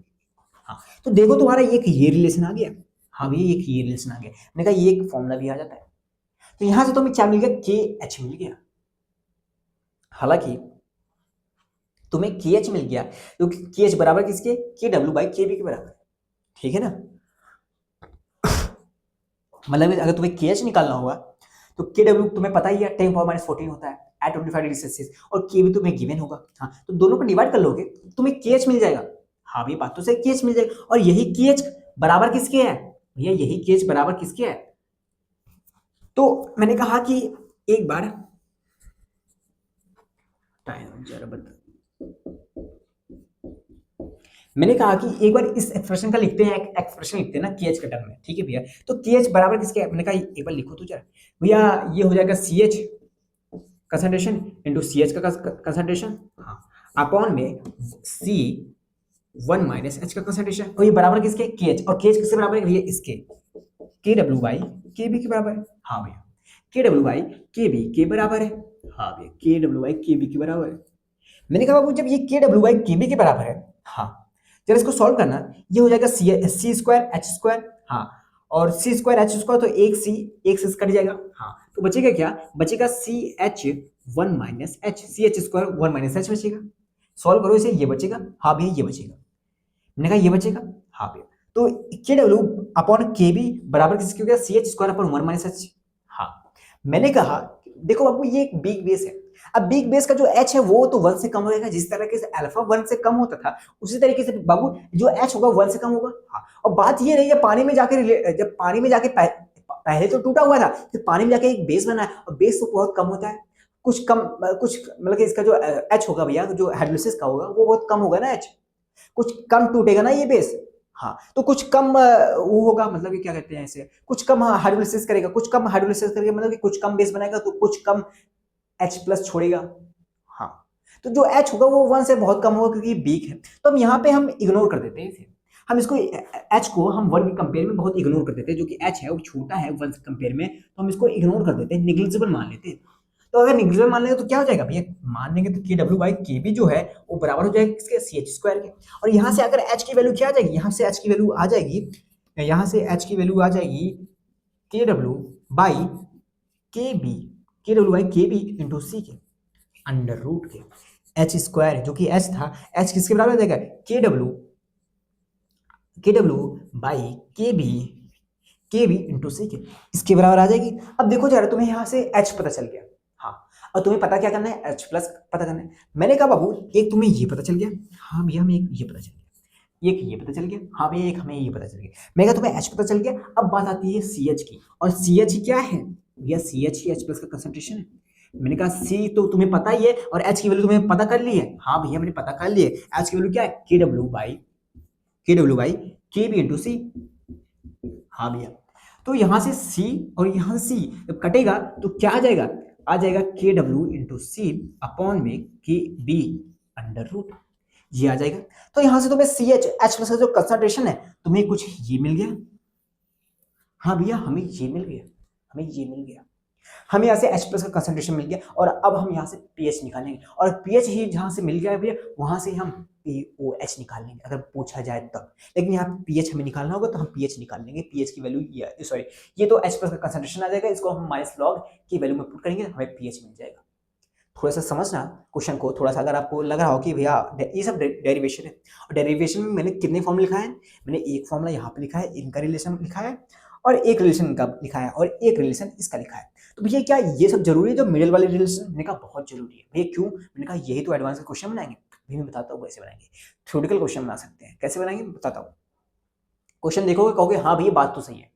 हाँ, तो देखो तुम्हारा एक ये रिलेशन आ गया। हाँ भैया एक ये रिलेशन आ गया। मैंने कहा ये एक फॉर्मूला भी आ जाता है। तो यहां से तुम्हें क्या मिल गया? KH मिल गया। हालांकि तुम्हें KH मिल गया क्योंकि KH बराबर किसके? KW/KB के बराबर। ठीक है ना, मतलब अगर तुम्हें KH निकालना होगा तो KW तुम्हें पता ही है 10⁻⁻14 होता है एट 25 डिग्री सेल्सियस, और KB तुम्हें गिवन होगा। हाँ, तो दोनों को डिवाइड कर लोगे तुम्हें KH मिल जाएगा। हाँ भी बात तो सही, KH मिल जाएगा। और यही KH बराबर किसके है भैया? यही KH बराबर किसके है? तो मैंने कहा कि एक बार टाइम जरा बता, मैंने कहा कि एक बार इस एक्सप्रेशन का लिखते हैं, एक्सप्रेशन लिखते हैं ना KH के टर्म में। ठीक है भैया, तो KH बराबर किसके है? मैंने कहा एक बार लिखो तो जरा भैया, ये हो जाएगा CH कंसंट्रेशन इंटू CH का कंसंट्रेशन, हाँ, अपॉन में C1 - H का कंसंट्रेशन, और ये बराबर किसके? KH। और KH किसके बराबर है भैया? इसके KW/KB के बराबर है। हाँ भैया, KW/KB के बराबर है। हाँ भैया, KW/KB के बराबर है। मैंने कहा बाबू जब ये KW/KB के बराबर है, हाँ, जरा इसको सॉल्व करना। ये हो जाएगा C² H², हाँ, और C²H² तो एक C कट जाएगा। हाँ, तो बचेगा क्या? बचेगा CH1 - H, CH² 1 - H बचेगा। सॉल्व करो इसे, ये बचेगा। हाँ भैया ये बचेगा। मैंने कहा ये बचेगा। हाँ भैया, तो KW/KB बराबर किसके हो गया? CH² 1 - H। हाँ, मैंने कहा देखो बाबू ये एक बिग बेस है। अब बिग बेस का जो H है वो तो 1 से कम होगा, जिस तरीके से अल्फा 1 से कम होता था उसी तरीके से बाबू जो H होगा 1 से कम होगा। हाँ, और बात ये नहीं है पानी में जाके जब पानी में जाके पहले तो टूटा हुआ था, फिर पानी में जाके एक बेस बना है, और बेस तो बहुत कम होता है, कुछ कम, कुछ मतलब कि इसका जो H होगा भैया, जो हाइड्रोलिसिस का होगा वो बहुत कम होगा ना H, कुछ कम टूटेगा ना ये बेस। हाँ, तो कुछ कम वो होगा, मतलब कि क्या कहते हैं इसे, कुछ कम हाइड्रोलिसिस करेगा, कुछ कम हाइड्रोलिसिस करेगा, मतलब कि कुछ कम बेस बनाएगा तो कुछ कम H+ छोड़ेगा। हाँ, तो जो H होगा वो 1 से बहुत कम होगा क्योंकि वीक है। तो अब यहाँ पे हम इग्नोर कर देते हैं इसे, हम इसको H को हम 1 के कंपेयर में बहुत इग्नोर कर देते हैं, जो कि H है वो छोटा है 1 से कंपेयर में, तो हम इसको इग्नोर कर देते हैं, निग्लिजिबल मान लेते हैं। तो अगर निग्लिजिबल मान लेंगे तो क्या हो जाएगा भैया? मान लेंगे तो KW/KB जो है वो बराबर हो जाएगा किसके? CH² के। और यहाँ से अगर H की वैल्यू क्या आ जाएगी? यहाँ से H की वैल्यू आ जाएगी, यहाँ से H की वैल्यू आ जाएगी KW/KB, KW/KB इंटू C के अंडर रूट के H² जो कि H था, H किसके बराबर हो जाएगा? KW/KB, KB इंटू C के, इसके बराबर आ जाएगी। अब देखो जरा, तुम्हें यहाँ से H पता चल गया। हाँ, और तुम्हें पता क्या करना है? H+ पता करना है। मैंने कहा बाबू एक तुम्हें ये पता चल गया, हाँ भैया हमें एक ये पता चल गया, एक ये पता चल गया, हाँ भैया एक हमें ये पता चल गया। मैंने कहा तुम्हें H पता चल गया, अब बात आती है CH की, और CH क्या है भैया? CH ही H+ का कंसंट्रेशन है। मैंने कहा C तो तुम्हें पता ही है, और H की वैल्यू तुम्हें पता कर ली है। हाँ भैया मैंने पता कर ली है, H की वैल्यू क्या है? KW/KB into C। हाँ भैया, तो यहां से C और यहां से C जब कटेगा तो क्या आ जाएगा? आ जाएगा KW इंटू C अपॉन में KB अंडर रूट, ये आ जाएगा। तो यहां से तुम्हें H+ का जो कंसंट्रेशन है तुम्हें कुछ ये मिल गया। हाँ भैया हमें ये मिल गया, हमें ये मिल गया, हमें यहाँ से H+ का कंसंट्रेशन मिल गया। और अब हम यहाँ से pH निकालेंगे, और pH ही जहाँ से मिल गया भैया वहां से हम POH निकाल लेंगे अगर पूछा जाए तब। लेकिन यहाँ pH हमें निकालना होगा तो हम pH निकाल लेंगे। pH की वैल्यू ये तो H+ का कंसंट्रेशन आ जाएगा, इसको हम -log की वैल्यू में पुट करेंगे, हमें pH मिल जाएगा। थोड़ा सा समझना क्वेश्चन को, थोड़ा सा अगर आपको लग रहा हो कि भैया ये सब डेरिवेशन है, और डेरिवेशन में मैंने कितने फॉर्मूले लिखा है? मैंने एक फॉर्मूला यहाँ पे लिखा है, इनका रिलेशन लिखा है, और एक रिलेशन इनका लिखा है और एक रिलेशन इसका लिखा है। तो भैया क्या ये सब जरूरी है जो मिडिल वाले रिलेशन? मैंने कहा बहुत जरूरी है। भैया क्यों? मैंने कहा यही तो एडवांस के क्वेश्चन बनाएंगे। भी मैं बताता हूँ कैसे बनाएंगे। थ्योरेटिकल क्वेश्चन बना सकते हैं, कैसे बनाएंगे बताता हूँ। क्वेश्चन देखोगे कहोगे हाँ भैया बात तो सही है।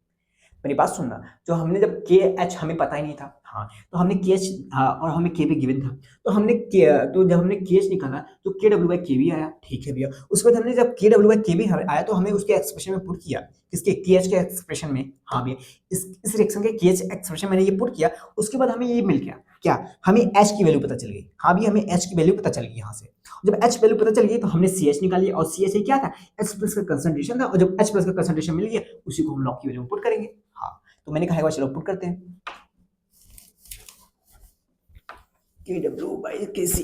मेरी बात सुनना, जो हमने जब के एच हमें पता ही नहीं था, हाँ तो हमने के एच और हमें के भी गिवन था, तो हमने के, तो जब हमने के एच निकाला तो के डब्ल्यू बाई के भी आया, ठीक है भैया। उसके बाद हमने जब के डब्ल्यू बाई के भी आया तो हमें उसके एक्सप्रेशन में पुट किया, किसके? के एच के एक्सप्रेशन में, हाँ भैया इस रिएक्शन के एच एक्सप्रेशन मैंने ये पुट किया। उसके बाद हमें ये मिल गया क्या? हमें एच की वैल्यू पता चल गई। हाँ भैया हमें एच की वैल्यू पता चल गई। यहाँ से जब एच वैल्यू पता चल गई तो हमने सी एच निकाली, और सी एच क्या था? एच प्लस का कंसंट्रेशन था, और जब एच प्लस का कंसंट्रेशन मिल गया उसी को हम लॉग की वैल्यू में पुट करेंगे। हाँ तो मैंने कहा चलो पुट करते हैं के डब्ल्यू बाई के सी।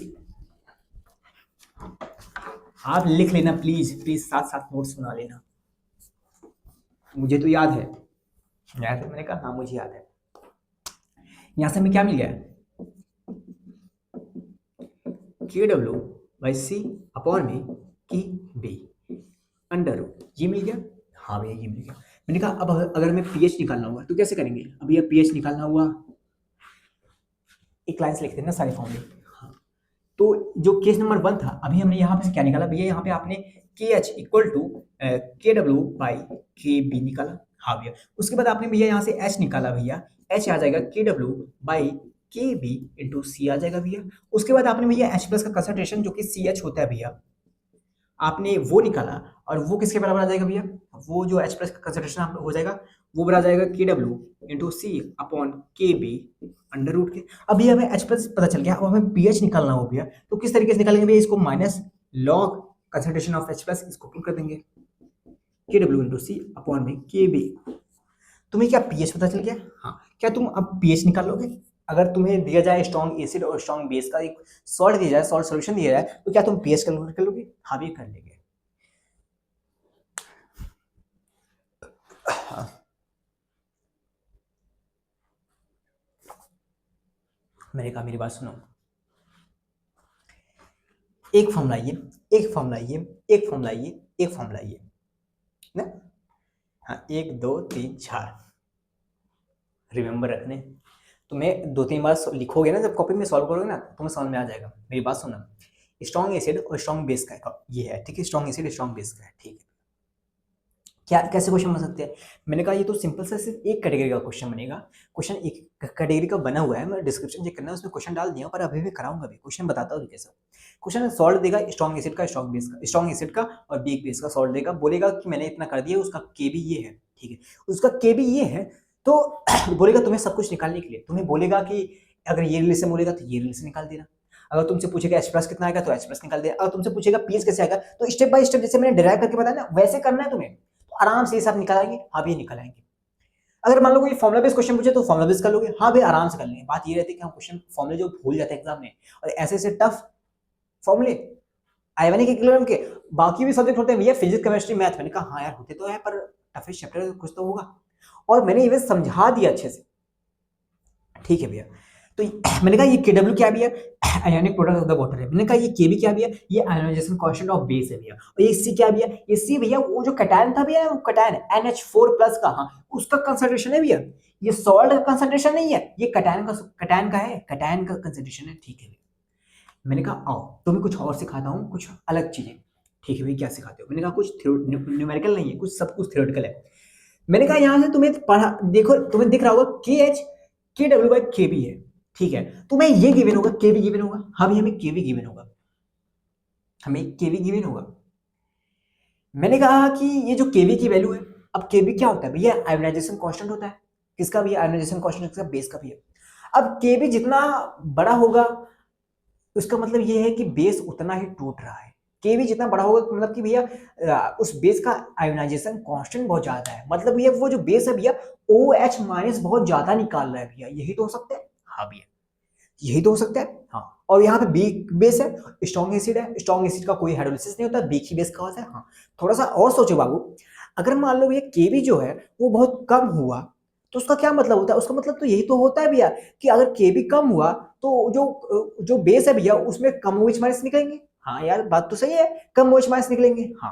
आप लिख लेना प्लीज प्लीज, साथ साथ नोट्स बना लेना। मुझे तो याद है, मैंने कहा हाँ मुझे याद है। यहां से हमें क्या मिल गया? के डब्ल्यू बाई सी अपॉन में की बी अंडर रूट, ये मिल गया। हाँ भैया ये मिल गया। मैंने कहा अब अगर हमें पीएच निकालना हुआ तो कैसे करेंगे? अब ये पीएच निकालना हुआ, एक लाइन से लिखते हैं ना सारे फॉर्मूले। हाँ तो जो केस नंबर 1 था, अभी हमने यहाँ पे से क्या निकाला भैया? यहाँ पे आपने के एच इक्वल टू के डब्ल्यू बाई के बी निकाला। हाँ भैया उसके बाद आपने भैया यहाँ से एच निकाला, भैया एच आ जाएगा के डब्ल्यू बाई के बी इंटू सी आ जाएगा भैया। उसके बाद आपने भैया एच प्लस का कंसंट्रेशन जो कि सी एच होता है भैया, आपने वो निकाला, और वो किसके बराबर आ जाएगा भैया? वो जो एच प्लस का कंसंट्रेशन हो जाएगा वो बराबर आ जाएगा के डब्ल्यू इंटू सी अपॉन के बी अंडर रूट के। अभी हमें एच प्लस पता चल गया, अब हमें पीएच निकालना हो भैया, तो किस तरीके से निकालेंगे भैया? इसको minus log concentration of H plus, इसको पुट कर देंगे के डब्ल्यू इंटू सी अपॉन में के बी। तुम्हें क्या पीएच पता चल गया? हाँ क्या तुम अब पीएच निकाल लोगे? अगर तुम्हें दिया जाए स्ट्रॉन्ग एसिड और स्ट्रॉन्ग बेस का एक सॉल्ट दिया जाए, सॉल्ट सॉल्यूशन दिया जाए, तो क्या तुम पीएच कैलकुलेट कर लोगे? हाँ भी कर लेंगे। मैंने कहा मेरी बात सुनो, एक फॉर्मूला ये, एक फॉर्मूला ये, एक फॉर्मूला ये, एक फॉर्मूला ये ना, हाँ 1 2 3 4 रिमेंबर रखने। तुम्हें 2-3 बार लिखोगे ना, जब कॉपी में सॉल्व करोगे ना तुम्हें समझ में आ जाएगा। मेरी बात सुनना, स्ट्रॉन्ग एसिड और स्ट्रॉन्ग बेस का ये है, ठीक है? स्ट्रॉन्ग एसिड स्ट्रॉन्ग बेस का है, ठीक है? क्या कैसे क्वेश्चन बन सकते हैं? मैंने कहा ये तो सिंपल सा सिर्फ एक कैटेगरी का क्वेश्चन बनेगा। क्वेश्चन एक कैटेगरी का बना हुआ है, मैं डिस्क्रिप्शन चेक करना है, उसमें क्वेश्चन डाल दिया, पर अभी भी कराऊंगा भी क्वेश्चन, बताता हूँ कैसा क्वेश्चन सॉल्व देगा। स्ट्रॉन्ग एसिड का स्ट्रॉन्ग बेस का, स्ट्रॉन्ग एसिड का और वीक बेस का सॉल्व देगा, बोलेगा कि मैंने इतना कर दिया, उसका के भी ये है, ठीक है? उसका के भी ये है, तो बोलेगा तुम्हें सब कुछ निकालने के लिए, तुम्हें बोलेगा कि अगर ये रिलेशन बोलेगा तो ये रिलेशन निकाल देना। अगर तुमसे पूछेगा एच प्लस कितना आएगा तो एच प्लस निकाल देना। अगर तुमसे पूछेगा पीएच कैसे आएगा तो स्टेप बाय स्टेप जैसे मैंने डिराइव करके बताया ना वैसे करना है तुम्हें, आराम से ये सब निकाल आएंगे। हाँ भी निकाल आएंगे। अगर मान लो कोई फॉर्मुला बेस्ड क्वेश्चन पूछे तो फॉर्मुला बेस्ड कर लोगे, हाँ भाई आराम से कर लेंगे। बात ये रहती है कि हम क्वेश्चन फॉर्मुले जो भूल जाते हैं एग्जाम में, और ऐसे ऐसे टफ फॉर्मुले आयोनिक इक्विलिब्रियम के, बाकी भी सब्जेक्ट होते हैं भैया, फिजिक्स केमिस्ट्री मैथ। मैंने कहा हाँ यार होते तो है, पर टफेस्ट चैप्टर कुछ तो होगा, और मैंने इवन समझा दिया अच्छे से, ठीक है भैया? तो मैंने कहा ये के डब्ल्यू क्या भी है? Ionic product of the water है। मैंने कहा ये के भी क्या भी है? ये आयोनाइजेशन कांस्टेंट ऑफ बेस है भैया। और ये सी क्या भी है? ये सी भैया वो जो कैटायन था भैया, वो कैटायन NH4 प्लस का, हाँ उसका कंसंट्रेशन है भैया। ये सॉल्ट का कंसंट्रेशन नहीं है, ये कैटायन का है, कैटायन का कंसंट्रेशन है, ठीक है? मैंने कहा आओ तुम्हें कुछ और सिखाता हूँ, कुछ अलग चीजें, ठीक है भाई? क्या सिखाते हो? मैंने कहा कुछ न्यूमेरिकल नहीं है, कुछ सब कुछ थ्योरेटिकल है। मैंने कहा यहाँ से तुम्हें पढ़ा देखो, तुम्हें दिख रहा होगा के एच के डब्ल्यू बाई के बी है, ठीक है? तुम्हें ये गिवन होगा, के बी गिवन होगा, हाँ भी हमें के बी गिवन होगा, हमें के बी गिवन होगा। मैंने कहा कि ये जो के बी की वैल्यू है, अब के बी क्या होता है भैया? आयोनाइजेशन कांस्टेंट होता है। किसका भी? आयोनाइजेशन कांस्टेंट किसका? बेस का भी है। अब के बी जितना बड़ा होगा उसका मतलब ये है कि बेस उतना ही टूट रहा है। के भी जितना बड़ा होगा मतलब कि भैया उस बेस का आयोनाइजेशन कांस्टेंट बहुत ज्यादा है, मतलब भैया वो जो बेस है भैया OH माइनस बहुत ज्यादा निकाल रहा है भैया। यही तो हो सकता है, हाँ भैया यही तो हो सकता है, हाँ। और यहाँ पे वीक बेस है, स्ट्रॉन्ग एसिड है, स्ट्रॉन्ग एसिड का कोई हाइड्रोलिसिस नहीं होता, वीक ही बेस का होता है, हाँ। थोड़ा सा और सोचो बाबू, अगर मान लो भैया के भी जो है वो बहुत कम हुआ तो उसका क्या मतलब होता है? उसका मतलब तो यही तो होता है भैया कि अगर के भी कम हुआ तो जो जो बेस है भैया उसमें कम OH माइनस निकलेंगे। हाँ यार बात तो सही है, कम OH माइनस निकलेंगे, हाँ।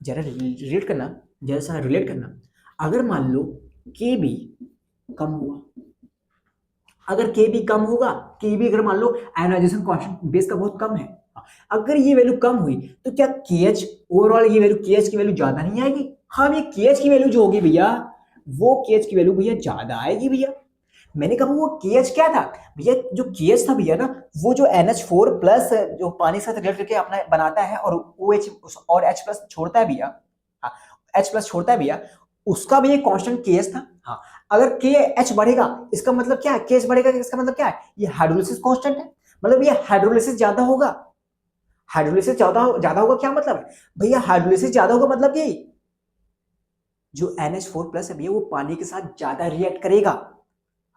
जरा रिलेट करना, जरा सा रिलेट करना। अगर मान लो के बी कम हुआ, अगर के बी कम होगा, के बी अगर मान लो आयोनाइजेशन कांस्टेंट बेस का बहुत कम है, अगर ये वैल्यू कम हुई तो क्या के एच ओवरऑल ये वैल्यू के एच की वैल्यू ज्यादा नहीं आएगी? हाँ, ये के एच की वैल्यू जो होगी भैया, वो के एच की वैल्यू भैया ज्यादा आएगी भैया। मैंने कहा वो के एच क्या था भैया, जो के एच था भैया ना, वो जो NH4 प्लस जो पानी के साथ रिएक्ट करके अपना बनाता है और OH और H प्लस छोड़ता है भैया, हाँ H प्लस छोड़ता है भैया, उसका भी एक कांस्टेंट के एच था। हाँ, अगर के एच बढ़ेगा इसका मतलब क्या है, के एच बढ़ेगा इसका मतलब क्या है, ये हाइड्रोलिसिस कांस्टेंट है, मतलब ये हाइड्रोलिसिस ज्यादा होगा। हाइड्रोलिसिस ज्यादा ज्यादा होगा क्या मतलब है भैया, हाइड्रोलिसिस ज्यादा होगा मतलब कि जो NH4 प्लस है भैया वो पानी के साथ ज्यादा रिएक्ट करेगा।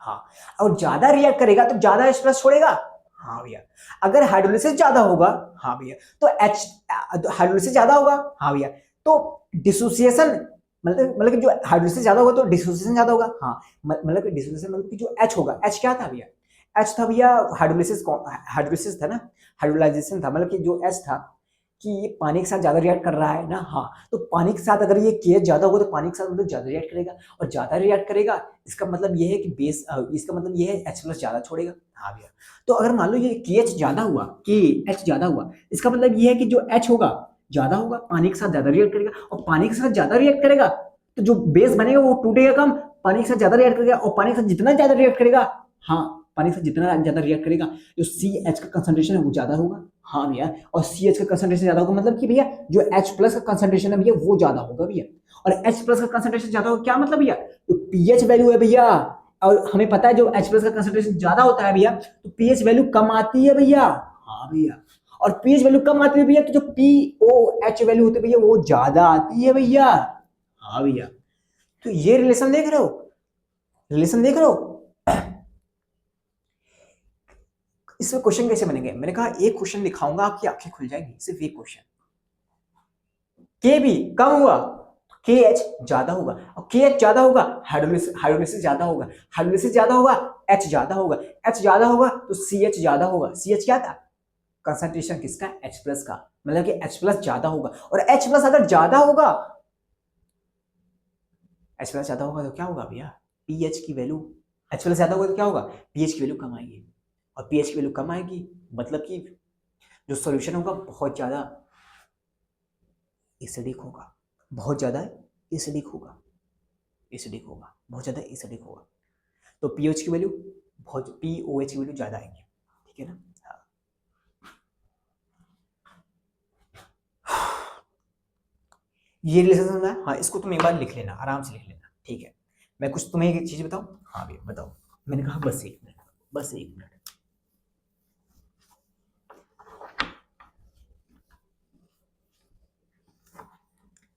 हाँ, और ज्यादा रिएक्ट करेगा तो ज्यादा H प्लस छोड़ेगा। हाँ भैया, अगर हाइड्रोलिसिस ज्यादा होगा, हाँ भैया, तो H हाइड्रोलिसिस ज्यादा होगा, हाँ भैया, तो डिसोसिएशन मतलब कि जो हाइड्रोलिसिस ज्यादा होगा तो डिसोसिएशन ज्यादा होगा। हाँ, मतलब कि डिसोसिएशन मतलब कि जो H होगा, H क्या था भैया, H था भैया हाइड्रोलिसिस, हाइड्रोलिसिस था ना, हाइड्रोलाइजेशन था, मतलब कि जो H था कि ये पानी के साथ ज्यादा रिएक्ट कर रहा है ना। हाँ, तो पानी के साथ अगर ये के ज्यादा होगा तो पानी के साथ मतलब ज्यादा रिएक्ट करेगा, और ज्यादा रिएक्ट करेगा इसका मतलब ये है कि बेस, इसका मतलब ये है H प्लस ज्यादा छोड़ेगा। हाँ भैया, तो अगर मान लो ये के एच ज्यादा हुआ, के एच ज्यादा हुआ, इसका मतलब ये है कि जो H होगा ज्यादा होगा, पानी के साथ ज्यादा रिएक्ट करेगा, और पानी के साथ ज्यादा रिएक्ट करेगा तो जो बेस बनेगा वो टूटेगा कम, पानी के साथ ज्यादा रिएक्ट करेगा, और पानी के साथ जितना ज्यादा रिएक्ट करेगा, हाँ पानी के साथ जितना ज्यादा रिएक्ट करेगा जो सी एच का कंसंट्रेशन है वो ज्यादा होगा। हाँ भैया, और सी एच का कंसंट्रेशन ज्यादा होगा मतलब कि भैया जो H प्लस का कंसंट्रेशन है भैया वो ज्यादा होगा भैया, और H प्लस का कंसंट्रेशन ज्यादा होगा क्या मतलब भैया, तो पीएच वैल्यू है भैया, और हमें पता है जो H प्लस का कंसंट्रेशन ज्यादा होता है भैया तो पीएच वैल्यू कम आती है भैया। हाँ भैया, और पीएच वैल्यू कम आती है भैया तो जो पीओएच वैल्यू होती है भैया वो ज्यादा आती है भैया। हाँ भैया, तो ये रिलेशन देख रहे हो, रिलेशन देख रहे हो। इसमें क्वेश्चन कैसे बनेंगे, मैंने कहा एक क्वेश्चन दिखाऊंगा आपकी आंखें खुल जाएंगी, सिर्फ एक क्वेश्चन, के बी कम हुआ के एच ज्यादा होगा, और के एच ज्यादा होगा हाइड्रोलिसिस, हाइड्रोलिसिस ज्यादा होगा, हाइड्रोलिसिस ज्यादा होगा एच ज्यादा होगा, एच ज्यादा होगा तो सी एच ज्यादा होगा, सी एच क्या था कंसंट्रेशन किसका, H प्लस का, मतलब कि H प्लस ज्यादा होगा, और H प्लस अगर ज्यादा होगा, H प्लस ज्यादा होगा तो क्या होगा भैया, पीएच की वैल्यू, H प्लस ज्यादा होगा तो क्या होगा, पीएच की वैल्यू कम आएगी, और पीएच की वैल्यू कम आएगी मतलब कि जो सॉल्यूशन होगा बहुत ज्यादा एसिडिक होगा, बहुत ज्यादा एसिडिक होगा, एसिडिक होगा, बहुत ज्यादा एसिडिक होगा, तो पीएच की वैल्यू बहुत, पीओएच की वैल्यू ज्यादा आएगी, ठीक है ना। ये रिलेशन समझा, हाँ इसको तुम एक बार लिख लेना, आराम से लिख लेना, ठीक है। मैं कुछ तुम्हें एक चीज बताऊं, हाँ भैया बताओ, मैंने कहा बस एक मिनट, बस एक मिनट,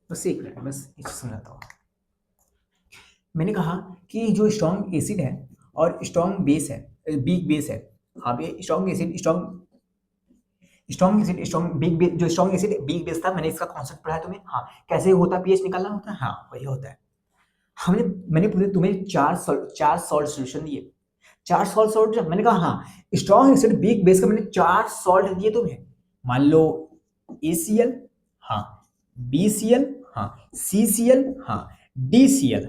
बस एक मिनट, बस एक चीज समझाता हूँ। मैंने कहा कि जो स्ट्रॉन्ग एसिड है और स्ट्रॉन्ग बेस है, वीक बेस है, हाँ भैया strong acid, strong acid, strong big base, जो स्ट्रॉन्ग एसिड बिग बेस था, मैंने इसका कॉन्सेप्ट पढ़ा है तुम्हें, हाँ कैसे होता है पीएच निकालना होता है, हाँ वही होता है। हमने मैंने पूरे तुम्हें चार सॉल्ट सॉल्यूशन दिए, चार सॉल्ट सॉल्ट, मैंने कहा हाँ स्ट्रॉन्ग एसिड वीक बेस का मैंने चार सॉल्ट दिए तुम्हें, मान लो ACl, हाँ BCl, हाँ CCl, हाँ DCl,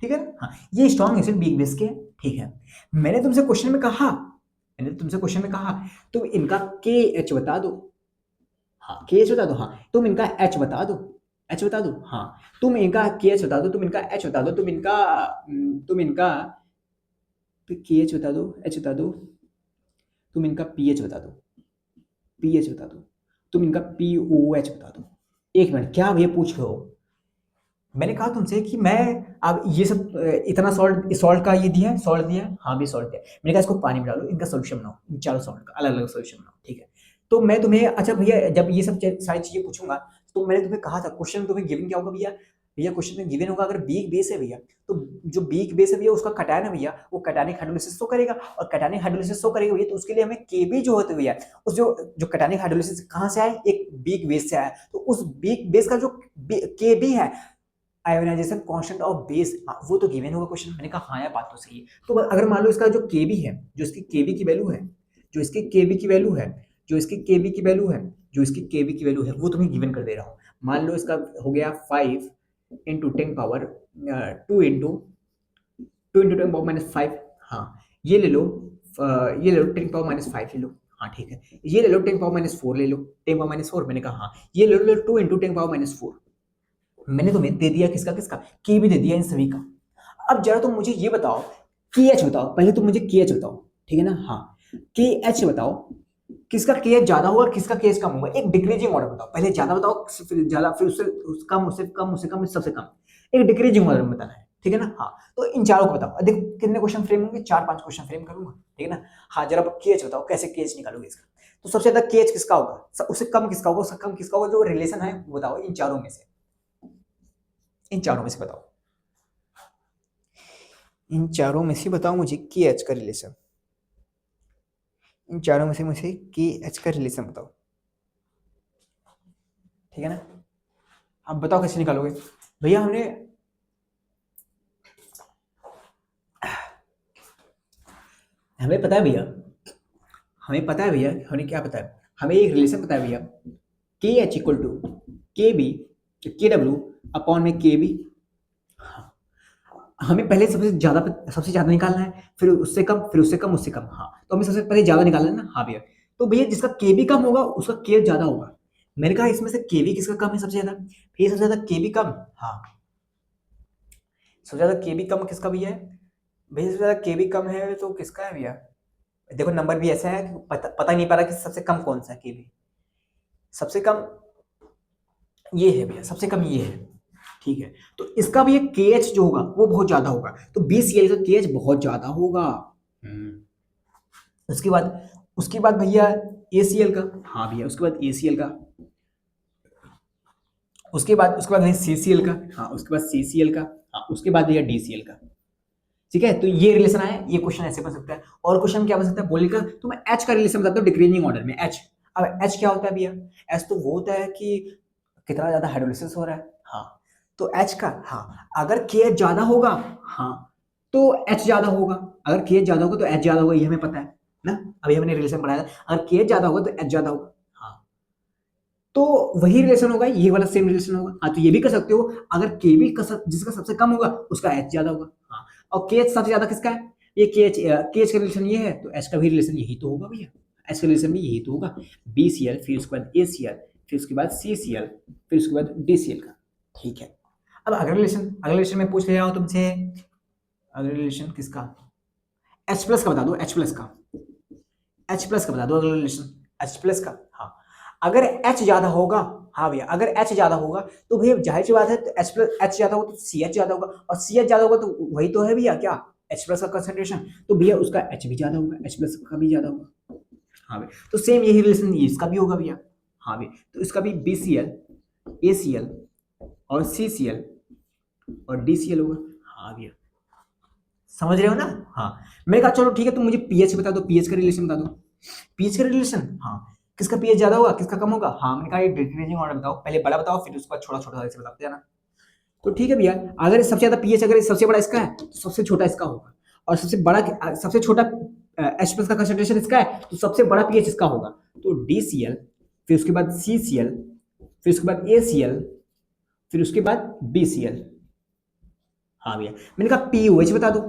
ठीक है ना, हाँ ये स्ट्रॉन्ग एसिड वीक बेस के, ठीक है। मैंने तुमसे क्वेश्चन में कहा, मैंने तुमसे क्वेश्चन में कहा तुम इनका के एच बता दो, हाँ के एच बता दो, हाँ तुम इनका एच बता दो, एच बता दो, हाँ तुम इनका के एच बता दो, तुम इनका एच बता दो, तुम इनका के एच बता दो, एच बता दो, तुम इनका पीएच बता दो, पीएच बता दो, तुम इनका पीओएच बता दो। एक मिनट, क्या भैया पूछ रहे हो, मैंने कहा तुमसे कि मैं अब ये सब इतना सॉल्ट, सॉल्ट का ये दिया है, सॉल्ट दिया है, हाँ भी सॉल्ट दिया है, मैंने कहा इसको पानी में डालो, इनका सोल्यूशन बनाओ, इन चारों सॉल्ट का अलग अलग सोल्यूशन बनाओ, ठीक है। तो मैं तुम्हें, अच्छा भैया जब ये सब सारी चीजें पूछूंगा तो मैंने तुम्हें कहा था क्वेश्चन तुम्हें गिवन क्या होगा भैया, भैया क्वेश्चन में गिवन होगा अगर बीक बेस है भैया, तो जो बीक बेस है भैया उसका कटायन है भैया, वो कटानिक हाइड्रोलिसिस शो करेगा, और कटानिक हाइड्रोलिसिस शो करेगा भैया, तो उसके लिए हमें केबी जो होते भैया, उस जो कटानिक हाइड्रोलिसिस कहाँ से आए, एक बीक बेस से आया, तो उस बीक बेस का जो केबी है, आयोनाइजेशन कांस्टेंट ऑफ बेस, वो तो गिवन होगा क्वेश्चन, मैंने कहा हाँ यार बात तो सही है। तो अगर मान लो इसका जो केबी है, जो इसकी केबी की वैल्यू है, जो इसकी केबी की वैल्यू है, जो इसकी केबी की वैल्यू है, जो इसकी केबी की वैल्यू है वो तुम्हें गिवन कर दे रहा हूँ। मान लो इसका हो गया 5 × 10⁻², 2 इंटू 10⁻⁵, हाँ ये ले लो, ये ले लो 10⁻⁵ ले लो, हाँ ठीक है, ये ले लो 10⁻⁴ ले लो, 10⁻⁴ मैंने कहा हाँ, ये ले लो 2 इंटू 10⁻⁴। मैंने तुम्हें दे दिया किसका किसका, के भी दे दिया इन सभी का। अब जरा तुम मुझे ये बताओ, के एच बताओ, पहले तुम मुझे के एच बताओ, ठीक है ना, हाँ के एच बताओ, किसका के एच ज्यादा होगा किसका के एच कम होगा, एक डिक्रीजिंग ऑर्डर बताओ, पहले ज्यादा बताओ फिर ज्यादा, फिर उससे कम, उससे कम, उससे कम, सबसे कम, एक डिक्रीजिंग ऑर्डर में बताना है, ठीक है ना, हाँ तो इन चारों को बताओ। देखो कितने क्वेश्चन फ्रेम होंगे, 4-5 क्वेश्चन फ्रेम करूंगा, ठीक है ना, हाँ जरा के एच बताओ, कैसे के एच निकालोगे इसका। तो सबसे ज्यादा के एच किसका होगा, उससे कम किसका होगा, उससे कम किसका होगा, जो रिलेशन है वो बताओ इन चारों में से, इन चारों में से बताओ, इन चारों में से बताओ मुझे के एच का रिलेशन, इन चारों में से मुझे के एच का रिलेशन बताओ, ठीक है ना। अब बताओ कैसे निकालोगे भैया, हमें पता है भैया, हमें पता है भैया, हमें क्या पता है, हमें एक रिलेशन पता है भैया, के एच इक्वल टू के बी, के डब्ल्यू अपॉन में के बी। हमें पहले सबसे ज्यादा निकालना है, फिर उससे कम, फिर उससे कम, उससे कम, हाँ तो हमें सबसे पहले ज्यादा निकालना है ना, हाँ भैया, तो भैया जिसका के बी कम होगा उसका के ज्यादा होगा। मैंने कहा इसमें से के बी किसका कम है सबसे ज्यादा, भैया सबसे ज्यादा के बी कम, हाँ सबसे ज्यादा के बी कम किसका भैया है, भैया सबसे ज्यादा के बी कम है तो किसका है भैया, देखो नंबर भी ऐसा है कि पता ही नहीं पा रहा कि सबसे कम कौन सा है, के बी सबसे कम ये है भैया, सबसे कम ये है, ठीक है, तो इसका भी एक के एच जो होगा वो बहुत ज्यादा होगा, तो BCl का के एच बहुत ज्यादा होगा। उसके बाद, भैया ACl का, हाँ भैया उसके बाद ACl का, उसके बाद भैया CCl का, हाँ उसके बाद CCl का, हाँ उसके बाद भैया DCl का, ठीक है, तो ये रिलेशन आया, ये क्वेश्चन ऐसे बन सकता है। और क्वेश्चन क्या बन सकता है, बोले का तो मैं एच का रिलेशन बताता हूँ डिक्रीजिंग ऑर्डर में, एच। अब एच क्या होता है भैया, एच तो वो होता है कि कितना ज्यादा हाइड्रोलिसिस हो रहा है, हाँ तो एच का, हाँ अगर के एच ज्यादा होगा, हाँ तो एच ज्यादा होगा, अगर के एच ज्यादा होगा तो एच ज्यादा होगा, ये हमें पता है ना, अभी हमने रिलेशन पढ़ाया था, अगर के एच ज्यादा होगा तो एच ज्यादा होगा, हाँ तो वही रिलेशन होगा, ये वाला सेम रिलेशन होगा, हाँ तो ये भी कर सकते हो, अगर के बी का जिसका सबसे कम होगा उसका एच ज्यादा होगा, हाँ और के एच सबसे ज्यादा किसका है, ये के एच का रिलेशन ये है, तो एच का भी रिलेशन यही तो होगा भैया, एच का रिलेशन भी यही तो होगा, BCl फिर उसके बाद ACl फिर उसके बाद CCl फिर उसके बाद DCl का, ठीक है। अब अगला रिलेशन में पूछ ले रहा हूं तुमसे, अगला रिलेशन किसका, H प्लस का बता दो, H प्लस का, H प्लस का बता दो अगला रिलेशन, H प्लस का, हाँ अगर H ज्यादा होगा, हाँ भैया अगर H ज्यादा होगा तो भैया जाहिर सी बात है, तो H ज्यादा होगा तो CH ज्यादा होगा, और CH ज्यादा होगा तो वही तो है भैया क्या, H प्लस का कंसंट्रेशन, तो भैया उसका H भी ज्यादा होगा, H प्लस का भी ज्यादा होगा, हाँ भैया तो सेम यही रिलेशन इसका भी होगा भैया, हाँ भैया तो इसका भी BCl ACl और CCl और DCl होगा, हाँ भैया समझ रहे हो ना, हाँ मैंने कहा चलो ठीक है, तुम मुझे पीएच बता दो, पीएच का रिलेशन बता दो, पीएच का रिलेशन, हाँ किसका पीएच ज्यादा होगा किसका कम होगा, हाँ मैंने कहा ये डिक्रीजिंग ऑर्डर बताओ, पहले बड़ा बताओ फिर उसके बाद छोटा छोटा ऐसे बताते जाना। तो ठीक है भैया, अगर सबसे ज्यादा पीएच, अगर सबसे बड़ा इसका है तो सबसे छोटा इसका होगा, और सबसे छोटा H प्लस का कंसंट्रेशन इसका है तो सबसे बड़ा पीएच इसका होगा, तो DCl फिर उसके बाद CCl फिर उसके बाद ACl फिर उसके बाद BCl, हाँ भैया मैंने कहा पीओएच बता दो,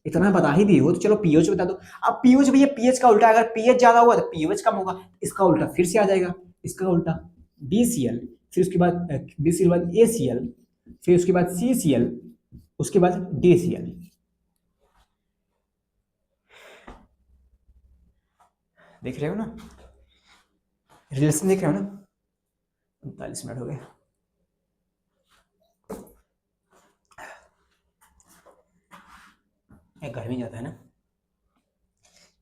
इतना बता ही दिए हो तो चलो पीओएच बता दो। अब पीओएच भैया पीएच का उल्टा, अगर पीएच ज्यादा हुआ तो पीओएच कम होगा, इसका उल्टा फिर से आ जाएगा, इसका उल्टा BCl फिर उसके बाद BCl बाद ACl फिर उसके बाद CCl उसके बाद DCl, देख रहे हो ना रिलेशन, देख रहे हो ना, 39 मिनट हो गए, घर में जाता है ना,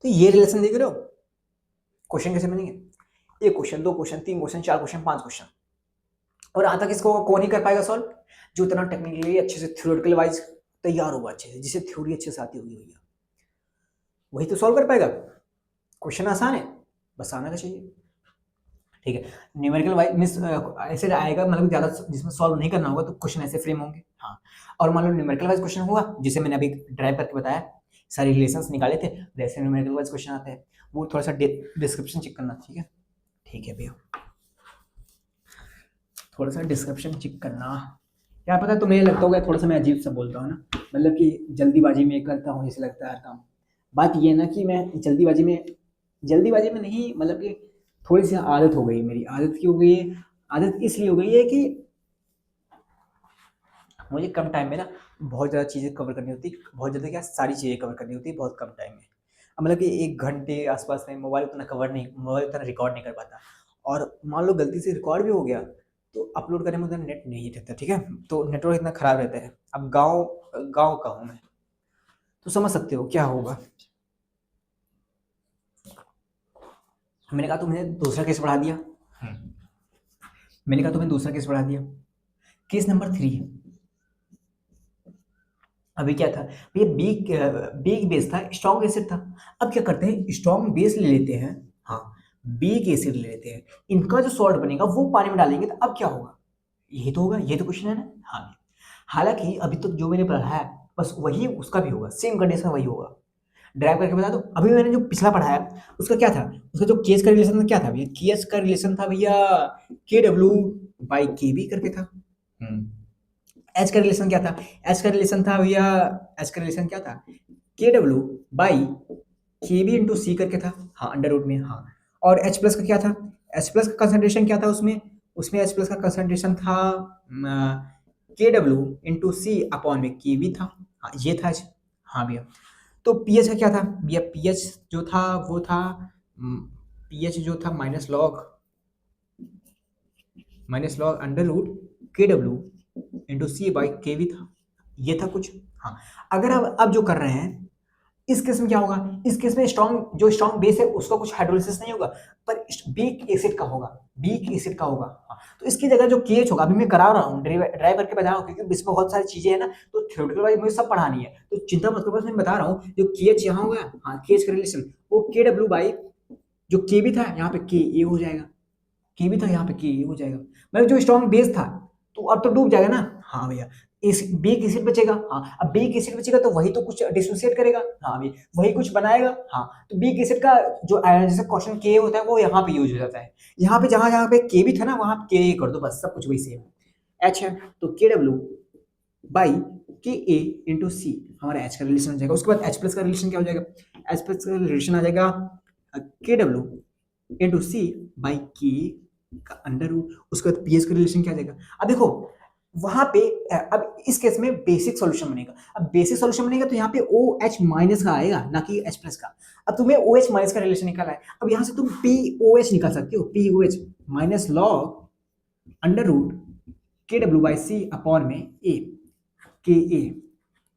तो ये रिलेशन देख रहे हो, क्वेश्चन कैसे बनेंगे, एक क्वेश्चन, दो क्वेश्चन, तीन क्वेश्चन, चार क्वेश्चन, पांच क्वेश्चन, और आता किसको कौन ही कर पाएगा सॉल्व, जो इतना टेक्निकली अच्छे से थ्योरेटिकल वाइज तैयार होगा, अच्छे से जिसे थ्योरी अच्छे से आती होगी भैया, वही तो सॉल्व कर पाएगा, क्वेश्चन आसान है बस आना का चाहिए, ठीक है। न्यूमेरिकल वाइज मींस ऐसे आएगा, मतलब ज्यादा जिसमें सॉल्व नहीं करना होगा तो क्वेश्चन ऐसे फ्रेम होंगे, हाँ और मान लो न्यूमेरिकल वाइज क्वेश्चन होगा, जिसे मैंने अभी ड्राइव करके बताया, सारे रिलेशंस निकाले थे, जैसे न्यूमेरिकल वाइज क्वेश्चन आते हैं, वो थोड़ा सा डिस्क्रिप्शन चेक करना, ठीक है भैया थोड़ा सा डिस्क्रिप्शन चेक करना, क्या पता तुम्हें लगता होगा थोड़ा सा मैं अजीब सा बोलता हूँ ना, मतलब कि जल्दीबाजी में करता हूँ जैसे लगता है काम। बात ये है ना कि मैं जल्दीबाजी में नहीं, मतलब कि थोड़ी सी आदत हो गई, मेरी आदत की हो गई है। आदत इसलिए हो गई है कि मुझे कम टाइम में ना बहुत ज़्यादा चीज़ें कवर करनी होती, बहुत ज़्यादा क्या सारी चीज़ें कवर करनी होती है बहुत कम टाइम में। अब मतलब कि 1 घंटे आस-पास में मोबाइल उतना रिकॉर्ड नहीं कर पाता, और मान लो गलती से रिकॉर्ड भी हो गया, तो अपलोड करने में उतना नेट नहीं रहता, ठीक है? तो नेटवर्क इतना खराब रहता है। अब गाँव गाँव का हूँ मैं, तो समझ सकते हो क्या होगा। मैंने कहा तुमने दूसरा केस बढ़ा दिया। मैंने कहा तुम्हें दूसरा केस बढ़ा दिया। केस नंबर 3, अभी क्या था भैया, बीक बेस था, स्ट्रॉन्ग एसिड था। अब क्या करते हैं, स्ट्रॉन्ग बेस ले लेते हैं, हाँ, बीक एसिड ले लेते हैं, इनका जो सॉल्ट बनेगा वो पानी में डालेंगे, तो अब क्या होगा, यही तो होगा, ये तो क्वेश्चन है ना। हाँ, हालांकि अभी तक जो मैंने पढ़ा है बस वही उसका भी होगा, सेम कंडीशन वही होगा। ड्राइव करके बता दो, अभी मैंने जो पिछला पढ़ा है उसका क्या था, उसका जो केस का रिलेशन क्या था भैया, केस का रिलेशन था भैया के डब्ल्यू बाई के बी करके था। एच का रिलेशन क्या था, एच का रिलेशन था भैया, एच का रिलेशन क्या था, के डब्ल्यू बाई के बी इंटू सी करके था, हाँ, अंडर रूट में, हाँ। और एच प्लस का क्या था, एच प्लस का कंसंट्रेशन क्या था उसमें, उसमें एच प्लस का कंसंट्रेशन था के डब्ल्यू इंटू सी अपॉन में के बी था, हाँ ये था H। हाँ भैया, तो पीएच का क्या था भैया, पीएच जो था वो था, पीएच जो था minus log under root K W into C by के वी था, ये था कुछ। हाँ, अगर अब जो कर रहे हैं इस केस में क्या होगा, इस केस में स्ट्रॉन्ग बेस है उसका कुछ हाइड्रोलिसिस नहीं होगा, पर बीक एसिड का होगा, बीक एसिड का होगा। हाँ, तो इसकी जगह जो केएच होगा, अभी मैं करा रहा हूँ, ड्राइव करके बता रहा हूँ, क्योंकि इसमें बहुत सारी चीजें हैं ना, तो थ्योरेटिकल वाइज मुझे सब पढ़ानी है, तो चिंता मत करो, बस मैं बता रहा हूँ जो केएच यहाँ होगा, हाँ, केएच का रिलेशन वो के डब्ल्यू बाई जो के भी था यहाँ पे के ए हो जाएगा, के भी था यहाँ पे के ए हो जाएगा, मतलब जो स्ट्रॉन्ग बेस था, तो अब तो डूब जाएगा ना। हाँ भैया, इस बेक एसिड बचेगा, हाँ, अब बेक एसिड बचेगा तो वही तो कुछ डिसोसिएट करेगा, हाँ भाई, वही कुछ बनाएगा, हाँ, तो बेक एसिड का जो जैसे क्वेश्चन के होता है वो यहाँ पे यूज हो जाता है, यहाँ पे जहां जहां पे के भी था ना वहां के कर दो, बस सब कुछ वही सेम है। एच है तो के डब्ल्यू बाई के ए इंटू सी, हमारा एच का रिलेशन हो जाएगा। उसके बाद एच प्लस का रिलेशन क्या हो जाएगा, एच प्लस का रिलेशन आ जाएगा के डब्ल्यू इंटू सी बाई के का अंडर रूट। उसके बाद पीएच का रिलेशन क्या आ जाएगा, अब देखो वहां पे अब इस केस में बेसिक सॉल्यूशन बनेगा, अब बेसिक सॉल्यूशन बनेगा तो यहाँ पे ओ एच माइनस का आएगा ना कि एच प्लस का। अब तुम्हें ओ एच माइनस का रिलेशन निकाला है, अब यहाँ से तुम पी ओ एच निकाल सकते हो, P O H minus log under root K W by C upon में ए के ए।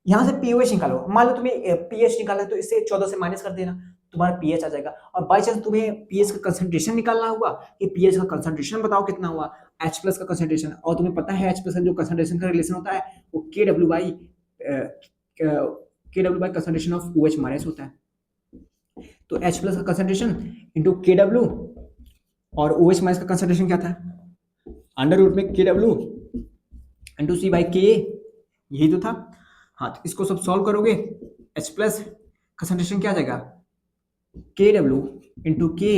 यहाँ से पीओएच निकालो, मान लो तुम्हें पीएच निकाला है तो इसे 14 से माइनस कर देना, तुम्हारा पीएच आ जाएगा। और बाई चांस तुम्हें पीएच का कंसंट्रेशन निकालना हुआ कि पीएच का कंसंट्रेशन बताओ कितना हुआ, एच प्लस का कंसंट्रेशन, और तुम्हें पता है एच प्लस का जो कंसंट्रेशन का रिलेशन होता है वो K W by concentration of O H minus होता है। तो एच प्लस का कंसंट्रेशन इंटू के डब्ल्यू, और ओ एच माइनस का कंसंट्रेशन क्या था, अंडर रूट में के डब्ल्यू इंटू सी बाई के, यही तो था। हाँ, तो इसको सब सॉल्व करोगे, एच प्लस कंसंट्रेशन क्या आ जाएगा, के डब्ल्यू इंटू के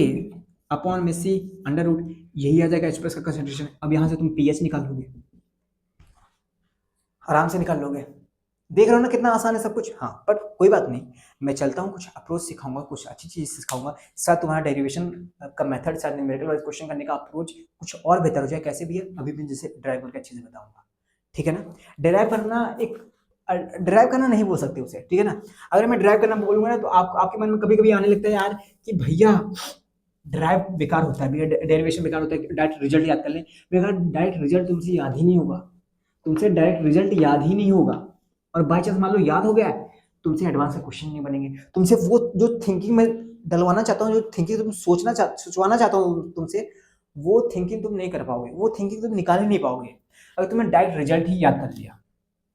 अपॉन में सी अंडर रूट, यही आ जाएगा एच प्लस का कंसंट्रेशन। अब यहाँ से तुम पीएच निकाल लोगे, आराम से निकाल लोगे, देख रहे हो ना कितना आसान है सब कुछ। हाँ, बट कोई बात नहीं, मैं चलता हूँ, कुछ अप्रोच सिखाऊंगा, कुछ अच्छी चीज सिखाऊंगा, शायद तुम्हारा डेरिवेशन का मेथड, शायद न्यूमेरिकल वाइज क्वेश्चन करने का अप्रोच कुछ और बेहतर हो जाए। कैसे भी है, अभी मैं जैसे ड्राइव करके अच्छे से बताऊंगा, ठीक है ना। ड्राइव करना एक ड्राइव करना नहीं बोल सकते उसे, ठीक है ना। अगर मैं ड्राइव करना बोलूंगा ना तो आपके मन में कभी कभी आने लगता है यार कि भैया ड्राइव बेकार होता है, भैया डेरिवेशन बेकार होता है, डायरेक्ट रिजल्ट याद कर लें। भैया डायरेक्ट रिजल्ट तुमसे याद ही नहीं होगा, तुमसे डायरेक्ट रिजल्ट याद ही नहीं होगा, और बाई चांस मान लो याद हो गया है, तुमसे एडवांस क्वेश्चन नहीं बनेंगे, तुमसे वो जो थिंकिंग में डलवाना चाहता हूँ, जो थिंकिंग तुम सोचवाना चाहता हूँ तुमसे, वो थिंकिंग तुम नहीं कर पाओगे, वो थिंकिंग तुम निकाल ही नहीं पाओगे अगर तुमने डायरेक्ट रिजल्ट ही याद कर लिया।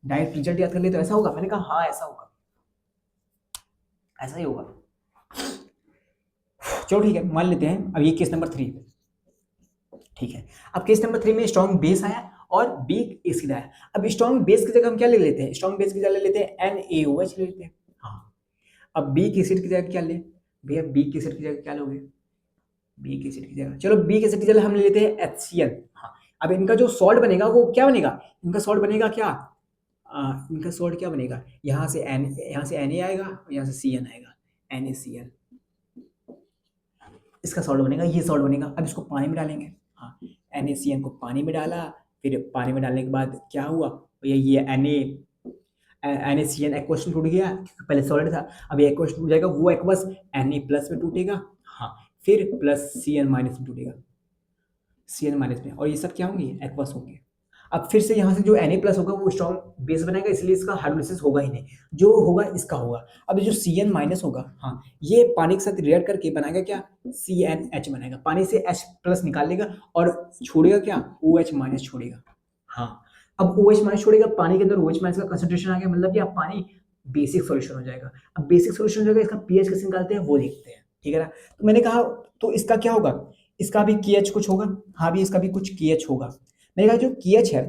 डायरेक्ट रिजल्ट याद कर लिया तो ऐसा होगा, मैंने कहा हाँ ऐसा होगा, ऐसा ही होगा। चलो ठीक है, मान लेते हैं अब ये केस नंबर 3, ठीक है। अब केस नंबर 3 में स्ट्रॉन्ग बेस आया और बीक एसिड आया। अब स्ट्रॉन्ग बेस की जगह हम क्या ले लेते हैं, स्ट्रॉन्ग बेस की जगह ले लेते हैं NaOH ले लेते हैं, हाँ। अब बीक एसिड की जगह क्या ले, भैया बीक एसिड की जगह क्या लोगे, बीक एसिड की जगह, चलो बीक एसिड की जगह हम ले लेते हैं HCl, हाँ। अब इनका जो सॉल्ट बनेगा वो क्या बनेगा, इनका सॉल्ट बनेगा क्या, इनका सॉल्ट क्या बनेगा, यहाँ से Na आएगा, यहाँ से Cn आएगा, NaCl, इसका सॉल्ट बनेगा, ये सॉल्ट बनेगा। अब इसको पानी में डालेंगे, हाँ, NaCl को पानी में डाला, फिर पानी में डालने के बाद क्या हुआ, ये NaCl एक्वस में टूट गया, क्योंकि पहले सॉलिड था, अब ये एक्वस टूट जाएगा, वो एक्वस Na प्लस में टूटेगा, हाँ, फिर प्लस Cl माइनस में टूटेगा, Cl माइनस में, और ये सब क्या होंगे, एक्वस होंगे। अब फिर से यहाँ से जो Na प्लस होगा वो स्ट्रॉन्ग बेस बनाएगा, इसलिए इसका हाइड्रोलिसिस होगा ही नहीं, जो होगा इसका होगा। अब जो Cn माइनस होगा, हाँ, ये पानी के साथ रिएक्ट करके बनाएगा क्या, CnH बनाएगा, पानी से H प्लस निकाल लेगा और छोड़ेगा क्या, OH माइनस छोड़ेगा, हाँ। अब OH माइनस छोड़ेगा, पानी के अंदर OH माइनस का कंसंट्रेशन आ गया, मतलब कि अब पानी बेसिक सॉल्यूशन हो जाएगा। अब बेसिक सॉल्यूशन हो जाएगा, इसका pH कैसे निकालते हैं वो देखते हैं, ठीक है ना। तो मैंने कहा तो इसका क्या होगा, इसका भी KH कुछ होगा, हाँ भी इसका भी कुछ KH होगा। मैंने कहा जो KH है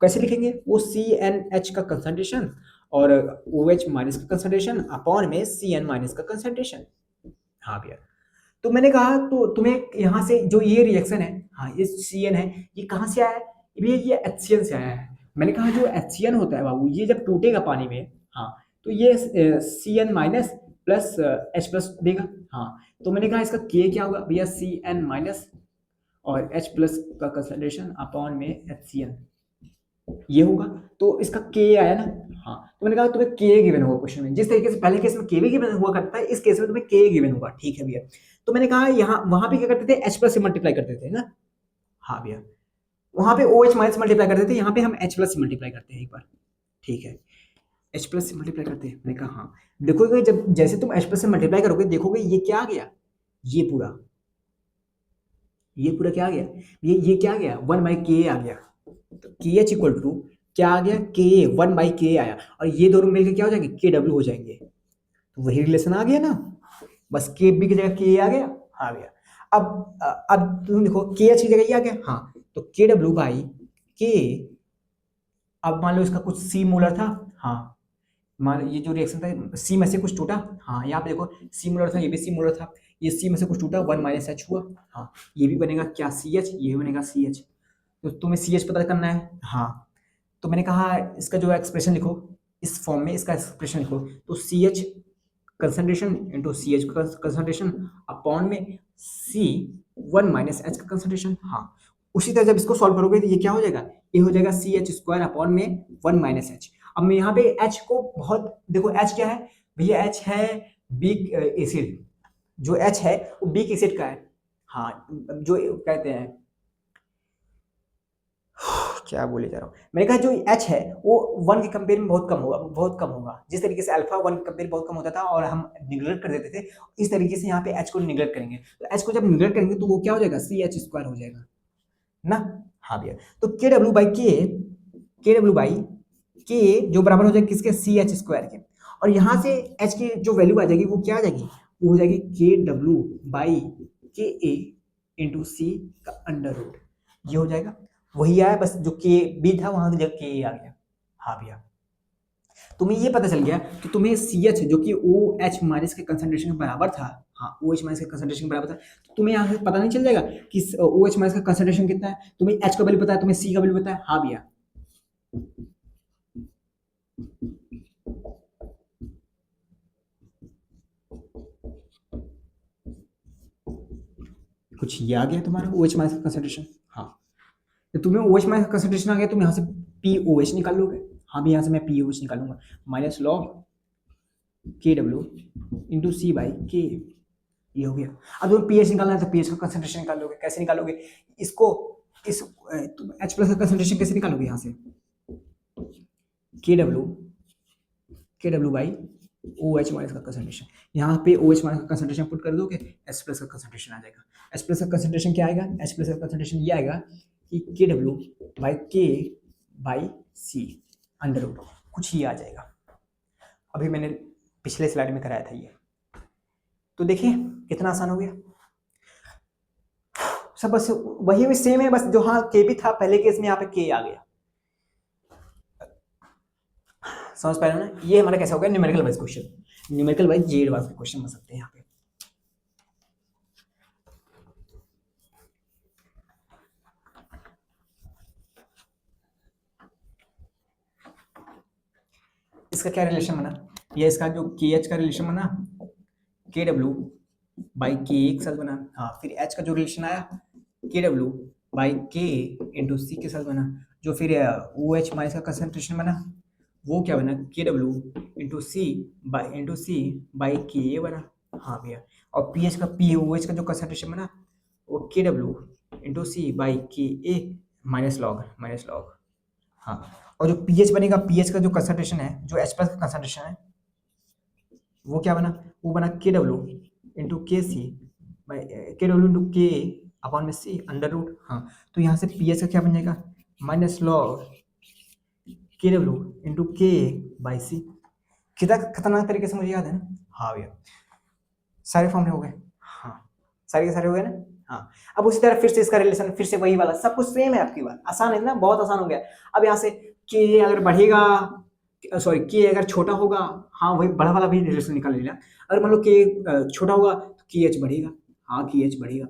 कैसे लिखेंगे, वो CnH का कंसंट्रेशन और OH माइनस का कंसंट्रेशन अपॉन में Cn माइनस का कंसंट्रेशन, हाँ भैया। तो मैंने कहा तो तुम्हें यहाँ से जो ये रिएक्शन है, हाँ, ये Cn है, ये कहाँ से आया है, ये HCl से आया है। मैंने कहा जो HCl होता है बाबू, ये जब टूटेगा पानी में, हाँ, तो ये Cn minus plus H plus देगा, हाँ। तो मैंने कहा इसका K क्या होगा भैया, Cn माइनस और H प्लस का कंसंट्रेशन अपॉन में HCl, ये होगा। तो इसका K आया ना, हाँ। तो मैंने कहा तुम्हें K गिवन होगा क्वेश्चन में, जिस तरीके से पहले केस में K भी गिवन हुआ करता है, इस केस में तुम्हें K गिवन होगा, ठीक है भैया। तो मैंने कहा यहाँ वहां पे क्या करते थे, H प्लस से मल्टीप्लाई करते थे ना, हाँ भैया, वहां पे OH माइनस मल्टीप्लाई करते थे, यहाँ पे हम H प्लस से मल्टीप्लाई करते हैं एक बार, ठीक है, H प्लस से मल्टीप्लाई करते हैं। मैंने कहा हाँ, देखोगे जब जैसे तुम H प्लस से मल्टीप्लाई करोगे, देखोगे ये क्या आ गया, ये पूरा क्या आ गया, ये क्या आ गया, 1/K आ गया। तो KH इक्वल टू क्या आ गया, K, 1/K आया, और ये दोनों मिलकर क्या हो जाएंगे, KW हो जाएंगे। तो वही रिलेशन आ गया ना, बस KB की जगह K आ गया, हाँ भैया। अब तुम देखो KH की जगह ये आ गया, हाँ, तो KW/K, अब मान लो इसका कुछ C मोलर था, हाँ, मान लो ये जो रिएक्शन था C में से कुछ टूटा, हाँ, यहाँ पे देखो C मोलर था, ये भी C मोलर था, ये C में से कुछ टूटा, 1 माइनस H हुआ, हाँ, ये भी बनेगा क्या, CH, ये भी बनेगा CH। तो तुम्हें CH पता करना है, हाँ। तो मैंने कहा इसका जो एक्सप्रेशन लिखो, इस फॉर्म में इसका एक्सप्रेशन लिखो, तो CH concentration into CH concentration upon में C 1 माइनस H का कंसंट्रेशन, हाँ। उसी तरह जब इसको सॉल्व करोगे तो ये क्या हो जाएगा, ये हो जाएगा CH स्क्वायर अपॉन में 1 माइनस H। अब मैं यहाँ पे H को बहुत देखो, H क्या है भैया, H है बीक एसिड, जो H है वो बीक एसिड का है, हाँ, जो कहते हैं क्या बोले जा रहा हूँ, मैंने कहा जो H है वो 1 के कंपेयर में बहुत कम होगा, बहुत कम होगा। जिस तरीके से अल्फा 1 के कंपेयर बहुत कम होता था और हम निग्लेक्ट कर देते थे, इस तरीके से यहाँ पे H को निग्लेक्ट करेंगे, तो H को जब निग्लेक्ट करेंगे तो वो क्या हो जाएगा, CH स्क्वायर हो जाएगा ना, हाँ भैया। तो KW/K जो बराबर हो जाएगा किसके, CH स्क्वायर के, और यहाँ से H की जो वैल्यू आ जाएगी वो क्या आ जाएगी, वो हो जाएगी KW/KA इंटू C का अंडर रूट, ये हो जाएगा, वही आया, बस जो के बी था वहां की जगह के आ गया, हाँ भैया। तुम्हें ये पता चल गया कि तुम्हें CH जो कि OH माइनस के कंसंट्रेशन के बराबर था, हाँ, OH माइनस के कंसंट्रेशन के बराबर था, तो तुम्हें यहाँ से पता नहीं चल जाएगा कि OH माइनस का कंसंट्रेशन कितना है, तुम्हें H का वैल्यू पता है, तुम्हें C का वैल्यू पता है, हाँ भैया। कुछ ये आ गया तुम्हारा OH माइनस का कंसंट्रेशन, हाँ। तो तुम्हें OH माइनस का कंसंट्रेशन आ गया, तुम यहाँ से POH निकाल लोगे, हाँ भी, यहाँ से मैं POH निकालूंगा, minus log KW into C/K, ये हो गया। अब तुम्हें पीएच निकालना है तो पीएच का कंसंट्रेशन निकालोगे, कैसे निकालोगे इसको, इस तुम H प्लस का कंसंट्रेशन कैसे निकालोगे, यहाँ से KW बाई OH माइनस का कंसंट्रेशन, यहाँ पे OH माइनस का कंसंट्रेशन पुट कर दोगे, H प्लस का कंसंट्रेशन आ जाएगा। H प्लस का कंसंट्रेशन क्या आएगा, H प्लस का कंसंट्रेशन ये आएगा कि KW/K/C अंडर रूट, कुछ ये आ जाएगा। अभी मैंने पिछले स्लाइड में कराया था ये, तो देखिए कितना आसान हो गया सब, बस वही भी सेम है, बस जो हाँ के भी था पहले केस में, यहाँ पे के आ गया, समझ पा रहे हो ना। ये हमारा कैसा हो गया, numerical wise question, numerical wise Z wise question बन सकते हैं यहाँ पे। इसका क्या रिलेशन बना, ये इसका जो के एच का रिलेशन बना के डब्ल्यू बाई के एक साथ बना। हाँ, फिर एच का जो रिलेशन आया के डब्ल्यू बाई के इंटू सी के साथ बना। जो फिर ओ एच माइनस का कंसंट्रेशन बना वो क्या बना, के डब्ल्यू इंटू सी बाई के ए बना। हाँ भैया, और पी एच का पी ओ एच का जो कंसंट्रेशन बना वो K W into C by के ए माइनस लॉग। हाँ, और जो पी एच बनेगा, पी एच का जो कंसंट्रेशन है, जो एच प्लस का कंसंट्रेशन है वो क्या बना, वो बना के डब्ल्यू इंटू के सी बाई के डब्ल्यू इंटू के अपॉन में सी अंडर रूट। हाँ, तो यहाँ से पी एच का क्या बन जाएगा, माइनस लॉग के डब्ल्यू इंटू के बाई सी। कितना खतरनाक तरीके से मुझे याद है ना। हाँ भैया, सारे फॉर्मूले हो गए। हाँ, सारे के सारे हो गए ना। हाँ, अब उसी तरह फिर से इसका रिलेशन, फिर से वही वाला, सब कुछ सेम है आपकी बात, आसान है ना, बहुत आसान हो गया। अब यहाँ से के अगर बढ़ेगा, सॉरी के अगर छोटा होगा, हाँ वही बड़ा वाला भी रिलेशन निकाल लेना। अगर मान लो के छोटा होगा तो के एच बढ़ेगा। हाँ, के एच बढ़ेगा,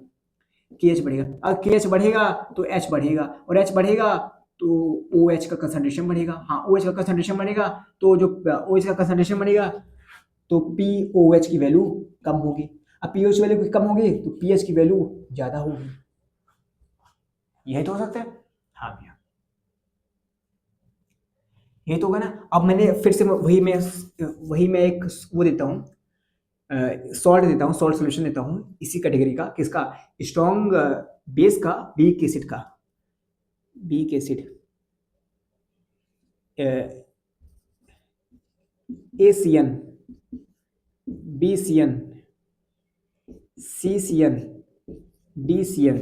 अगर के एच बढ़ेगा तो एच बढ़ेगा, और एच बढ़ेगा तो ओ एच का कंसंट्रेशन बढ़ेगा। हाँ, ओ एच का कंसंट्रेशन बढ़ेगा तो जो ओ एच का कंसंट्रेशन बढ़ेगा तो पी ओ एच की वैल्यू कम होगी। अब पी ओ एच वैल्यू कम होगी तो पी एच की वैल्यू ज्यादा होगी। यही तो हो सकता है। हाँ भैया, यही तो होगा ना। अब मैंने फिर से वही मैं एक वो देता हूँ, सॉल्ट देता हूँ, सॉल्ट सोल्यूशन देता हूँ इसी कैटेगरी का, किसका, स्ट्रॉन्ग बेस का, बीक एसिड का, beak acid ACN, BCN, CCN, DCN।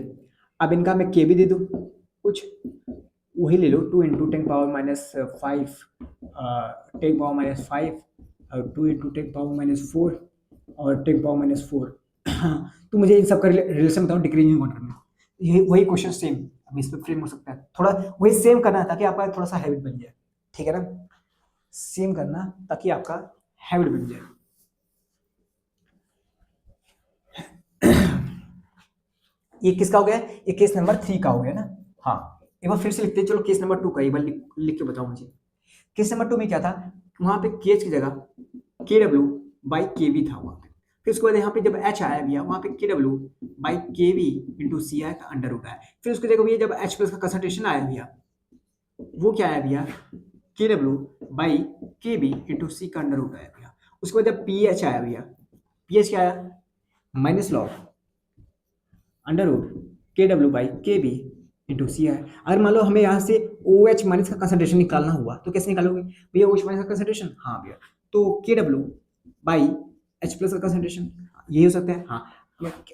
अब इनका मैं के भी दे दूँ कुछ, वही ले लो 2 इंटू 10⁻⁵, 10⁻⁵, और 2 इंटू 10⁻⁴, और 10⁻⁴। तो मुझे इन सब का रिलेशन बताओ डिक्रीजिंग ऑर्डर में। यही वही क्वेश्चन सेम अब इस पर फ्रेम हो सकता है, थोड़ा वही सेम करना है ताकि आपका थोड़ा सा हैबिट बन जाए। ठीक है ना, सेम करना ताकि आपका हैबिट बन जाए। ये किसका हो गया, ये केस नंबर 3 का हो गया ना। हाँ, एक बार फिर से लिखते हैं, चलो केस नंबर 2 का एक बार लिख के बताओ मुझे। केस नंबर 2 में क्या था, वहां पे के एच की जगह के डब्ल्यू बाई के वी था वहां पे। फिर उसके बाद यहाँ पे जब एच आया भैया, वहां पे के डब्ल्यू बाई के वी इंटू सी आया, अंडर रूट आया। फिर उसकी जगह भैया जब एच प्लस का कंसंट्रेशन आया भैया, वो क्या आया भैया, के डब्ल्यू बाई के बी इंटू सी का अंडर रूट आया भैया। उसके बाद जब पी एच आया भैया, पी एच क्या आया, minus log under root K W by के बी इंटू सी है। अगर मान लो हमें यहाँ से ओ एच माइनस का कंसंट्रेशन निकालना हुआ तो कैसे निकालोगे भैया, ओ एच माइनस का कंसंट्रेशन, हाँ भैया, तो के डब्ल्यू बाई एच प्लस का कंसंट्रेशन, यही हो सकता है। हाँ,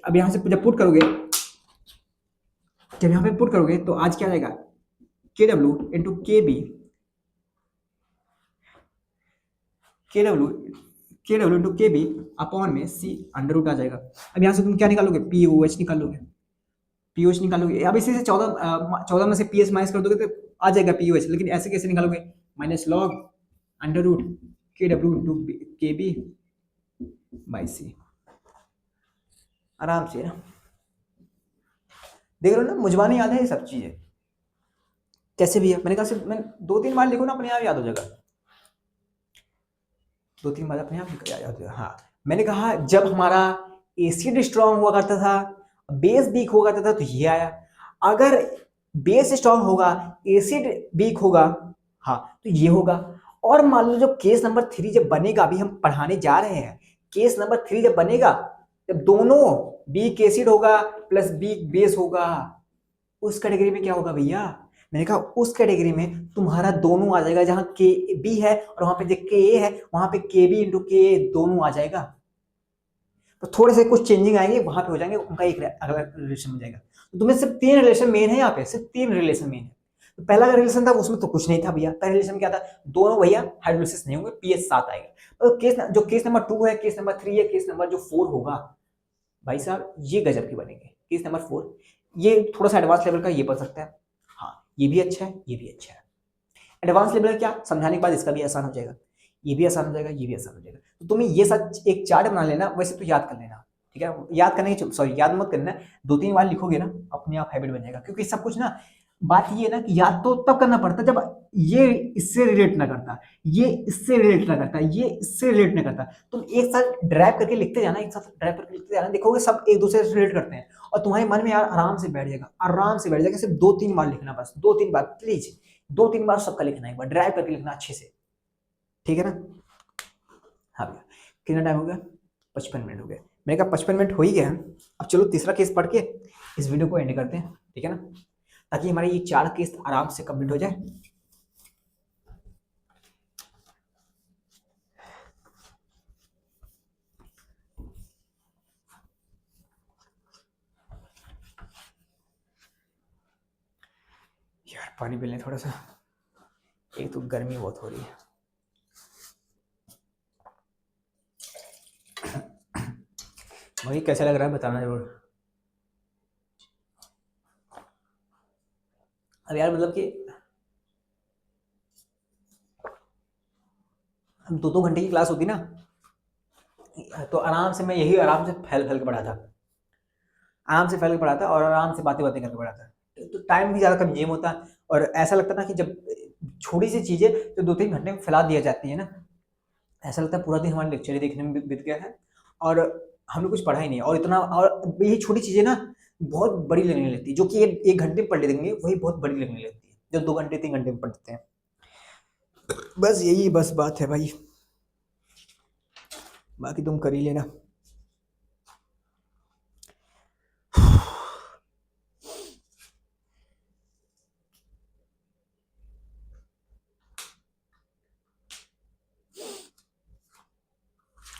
अब यहाँ से जब पुट करोगे, जब यहाँ पे पुट करोगे तो आज क्या आ जाएगा, के डब्ल्यू इंटू के बी, के डब्ल्यू इंटू के बी अपॉन में सी अंडर रूट आ जाएगा। अब यहाँ से तुम क्या निकालोगे, पी ओ एच निकालोगे, पीओएच निकालोगे। अब इसी से 14 में से पीएच माइनस कर दोगे तो आ जाएगा पीओएच, लेकिन ऐसे कैसे निकालोगे, minus log under root K W into के बी बाई सी, आराम से ना। देख रहे हो ना, मुझे नहीं याद है ये सब चीजें कैसे भी है। मैंने कहा सिर्फ मैं 2-3 बार लिखो ना, अपने आप याद हो जाएगा, 2-3 बार अपने आप याद हो जाएगा। हाँ, मैंने कहा जब हमारा एसिड स्ट्रांग हुआ करता था, बेस वीक हुआ करता था, तो ये आया। अगर बेस स्ट्रांग होगा, एसिड वीक होगा, हाँ तो ये होगा। और मान लो जब केस नंबर 3 जब बनेगा, अभी हम पढ़ाने जा रहे हैं, केस नंबर 3 जब बनेगा, जब दोनों वीक एसिड होगा प्लस वीक बेस होगा, उस कैटेगरी में क्या होगा भैया, मैंने कहा उस कैटेगरी में तुम्हारा दोनों आ जाएगा, जहां के बी है और वहां पे जो के ए है, वहां पे के बी इंटू के ए दोनों आ जाएगा। तो थोड़े से कुछ चेंजिंग आएंगे, वहां पे हो जाएंगे, उनका एक अगला रिलेशन बन जाएगा। तो तुम्हें सिर्फ 3 रिलेशन मेन है, यहाँ पे सिर्फ 3 रिलेशन मेन है। तो पहला अगर रिलेशन था उसमें तो कुछ नहीं था भैया, पहला रिलेशन क्या था, दोनों भैया हाइड्रोलिसिस नहीं होंगे, पीएच 7 आएगा। तो केस नंबर 2 है, केस नंबर 3 है, केस नंबर जो 4 होगा भाई साहब, ये गजब की बनेंगे। केस नंबर 4 ये थोड़ा सा एडवांस लेवल का, ये पढ़ सकता है। हाँ, ये भी अच्छा है, ये भी अच्छा है। एडवांस लेवल क्या, समझाने के बाद इसका भी आसान हो जाएगा, ये भी आसान हो जाएगा, ये भी आसान हो जाएगा। तो तुम्हें ये सब एक चार्ट बना लेना, वैसे तो याद कर लेना, ठीक है, याद करने की, सॉरी याद मत करना, 2-3 बार लिखोगे ना, अपने आप हैबिट बन जाएगा। क्योंकि सब कुछ ना बात ये है ना कि याद तो तब करना पड़ता जब ये इससे रिलेट ना करता, ये इससे रिलेट ना करता, ये इससे रिलेट ना करता। तुम एक साथ ड्राइव करके लिखते जाना, एक साथ ड्राइव करके लिखते जाना, देखोगे सब एक दूसरे से रिलेट करते हैं और तुम्हारे मन में यार आराम से बैठ जाएगा, आराम से बैठ जाएगा। सिर्फ 2-3 बार लिखना, बस 2-3 बार प्लीज, 2-3 बार सबका लिखना, एक बार ड्राइव करके लिखना अच्छे से, ठीक है ना। हाँ भैया, कितना टाइम हो गया? 55 मिनट हो गए। मैंने कहा 55 मिनट हो ही गया। अब चलो तीसरा केस पढ़ के इस वीडियो को एंड करते हैं, ठीक है ना, ताकि हमारे ये 4 केस आराम से कंप्लीट हो जाए। यार पानी पी लें थोड़ा सा, एक तो गर्मी बहुत हो रही है। भाई कैसा लग रहा है बताना जरूर। अब यार मतलब कि हम 2-2 घंटे की क्लास होती ना, तो आराम से मैं यही आराम से फैल फैल के पढ़ा था, आराम से फैल के पढ़ा था और आराम से बातें बातें करके पढ़ा था। तो टाइम भी ज़्यादा कंज्यूम होता और ऐसा लगता ना कि जब छोटी सी चीज़ें जो 2-3 घंटे में फैला दिया जाती है ना, ऐसा लगता है पूरा दिन हमारे लेक्चर ही देखने में बीत गया है और हमने कुछ पढ़ा ही नहीं। और इतना, और यही छोटी चीज़ें ना बहुत बड़ी लगने लगती है, जो कि 1 घंटे में पढ़ लेंगे वही बहुत बड़ी लगने लगती है जो 2 घंटे 3 घंटे में पढ़ते हैं। बस यही बस बात है भाई, बाकी तुम कर ही लेना।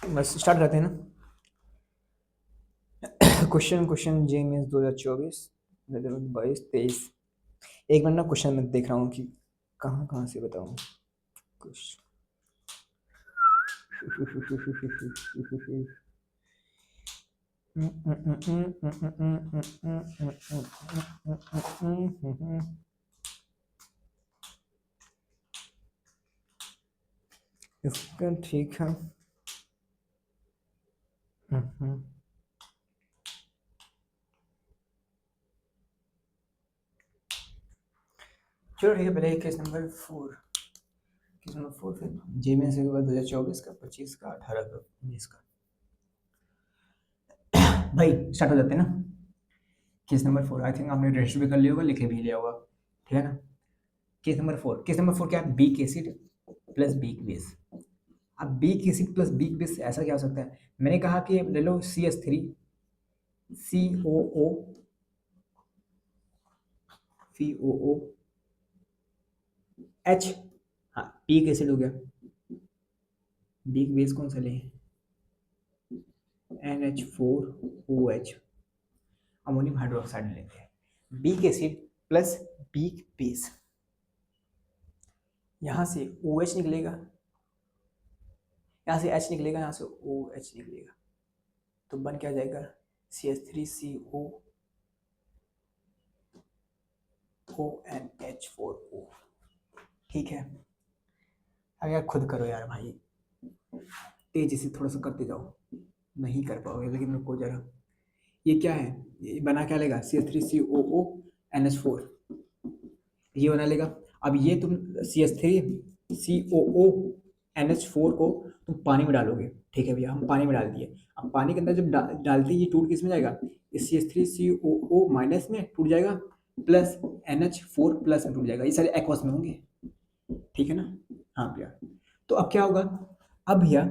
बस स्टार्ट करते हैं ना। क्वेश्चन जे मीन्स 2024 22 23। एक मिनट ना, क्वेश्चन मैं देख रहा हूँ कि कहाँ कहाँ से बताऊँ कुछ। इसका ठीक है। चलो ठीक है, पहले केस नंबर 4, केस नंबर 4 फिर जे में से 2024 का 25 का 18 का 19 का। भाई स्टार्ट हो जाते हैं ना। केस नंबर 4 आई थिंक आपने रजिस्टर भी कर लिया होगा, लिखे भी लिया होगा, ठीक है ना। केस नंबर 4, केस नंबर 4 क्या है? Beak acid plus weak base. अब beak acid plus weak base ऐसा क्या हो सकता है? मैंने कहा कि ले लो CH3 COO COO H, हाँ बीक एसिड हो गया। बीक बेस कौन सा ले? NH4OH, अमोनियम हाइड्रोक्साइड लेते हैं। Weak acid plus weak base, यहाँ से OH निकलेगा, यहाँ से H निकलेगा, यहाँ से OH निकलेगा, तो बन क्या जाएगा? CH3CO ONH4O, ठीक है। अब यार खुद करो यार भाई, तेजी से थोड़ा सा करते जाओ, नहीं कर पाओगे लेकिन रुको जरा। ये क्या है? ये बना क्या लेगा? CH3COO NH4, ये बना लेगा। अब ये तुम CH3COO NH4 को तुम पानी में डालोगे, ठीक है भैया, हम पानी में डाल दिए। अब पानी के अंदर जब डालते ही ये टूट किस में जाएगा? इस CH3COO माइनस में टूट जाएगा, प्लस NH4 प्लस में टूट जाएगा। ये सारे एक्वस में होंगे, ठीक है ना। हाँ भैया, तो अब क्या होगा? अब भैया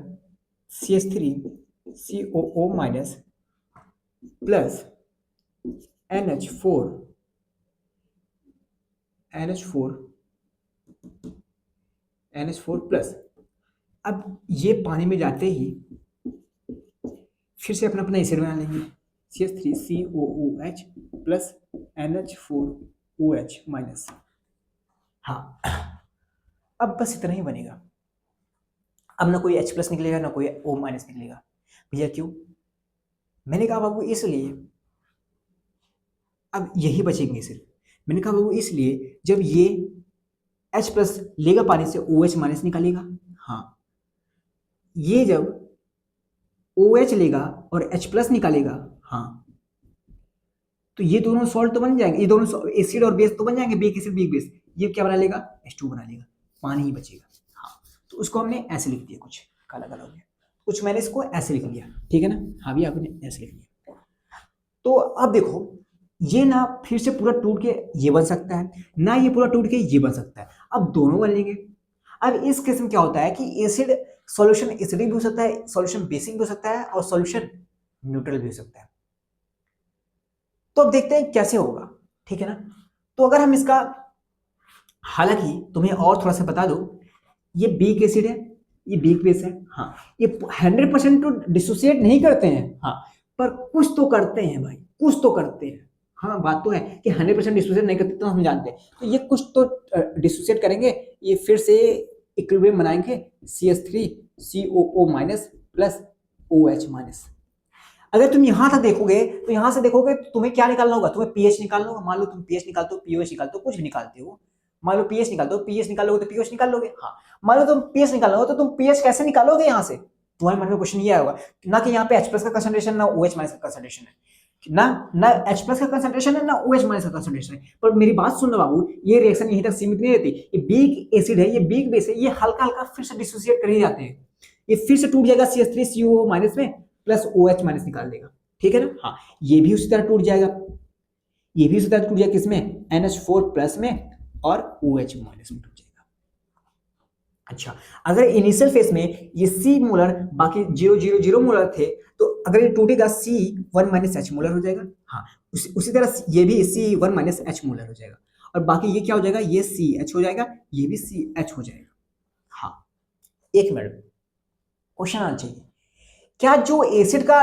CH3COO minus plus NH4 plus, अब ये पानी में जाते ही फिर से अपना अपना एसिड बना लेंगे, CH3COOH प्लस NH4OH माइनस। हाँ, अब बस इतना ही बनेगा। अब ना कोई H प्लस निकलेगा ना कोई O माइनस निकलेगा। भैया क्यों? मैंने कहा बाबू इसलिए, अब यही बचेंगे सिर्फ। मैंने कहा बाबू इसलिए जब ये H प्लस लेगा पानी से OH माइनस निकालेगा, हाँ ये जब OH लेगा और H प्लस निकालेगा, हाँ तो ये दोनों सॉल्ट तो बन जाएंगे, ये दोनों एसिड और बेस तो बन जाएंगे, बेक एसिड बेक बेस। ये क्या बना लेगा, H2 बना लेगा, पानी ही बचेगा। हाँ, तो उसको हमने ऐसे लिख दिया, कुछ काला काला हो गया, कुछ मैंने इसको ऐसे लिख लिया, ठीक है ना। हाँ भी आपने ऐसे लिख लिया। तो अब देखो, ये ना फिर से पूरा टूट के ये बन सकता है, ना ये पूरा टूट के ये बन सकता है, अब दोनों बनेंगे। अब इस केस में क्या होता है कि एसिड सॉल्यूशन एसिडिक भी हो सकता है, सॉल्यूशन बेसिक भी हो सकता है, और सॉल्यूशन न्यूट्रल भी हो सकता है। तो अब देखते हैं कैसे होगा, ठीक है ना। तो अगर हम इसका, हालांकि तुम्हें और थोड़ा सा बता दो, ये बीक एसिड है, ये बीक बेस है। हाँ, ये 100% तो डिसोसिएट नहीं करते हैं, हाँ, पर कुछ तो करते हैं भाई, कुछ तो करते हैं। हाँ, बात तो है कि 100% डिसोसिएट नहीं करते, तो हम जानते हैं, तो ये कुछ तो डिसोसिएट करेंगे, ये फिर से इक्विलिब्रियम बनाएंगे, CH3COO minus plus OH minus. अगर तुम यहां तक देखोगे, तो यहां से देखोगे तो तुम्हें क्या निकालना होगा, तुम्हें पीएच निकालना होगा। मान लो तुम पीएच निकालते हो, पीओएच निकालते हो, कुछ भी निकालते हो, मान लो पीएच निकालते हो, पीएच निकालोगे तो पीओएच निकाल लोगे। हाँ, मान लो तुम पीएच निकालना हो, तो तुम पीएच कैसे निकालोगे, यहां से तुम्हारे मन में क्वेश्चन ये आएगा, ना कि यहाँ पे H+ का कंसंट्रेशन, ना OH- का कंसंट्रेशन है, ना ना H+ का कंसंट्रेशन है, ना OH- का कंसंट्रेशन है। पर मेरी बात सुनना बाबू, ये रिएक्शन यहीं तक सीमित नहीं रहती। ये बीक एसिड है, ये बीक बेस है, ये हल्का हल्का फिर से डिसोसिएट कर ही जाते हैं, ये फिर से टूट जाएगा CH3COO माइनस में प्लस OH माइनस निकाल देगा, ठीक है ना। हाँ, ये भी उसी तरह टूट जाएगा, ये भी उसी तरह टूट जाएगा, किसमें, NH4 प्लस में और OH माइनस में टूट जाएगा। अच्छा, अगर इनिशियल फेज में ये C मोलर बाकी 000 मोलर थे, तो अगर ये टूटेगा C1 माइनस H मोलर हो जाएगा। हाँ, उसी तरह ये भी C1 माइनस H मोलर हो जाएगा, और बाकी ये क्या हो जाएगा, ये CH हो जाएगा, ये भी CH हो जाएगा। हाँ, एक मिनट, क्वेश्चन आना चाहिए, क्या जो एसिड का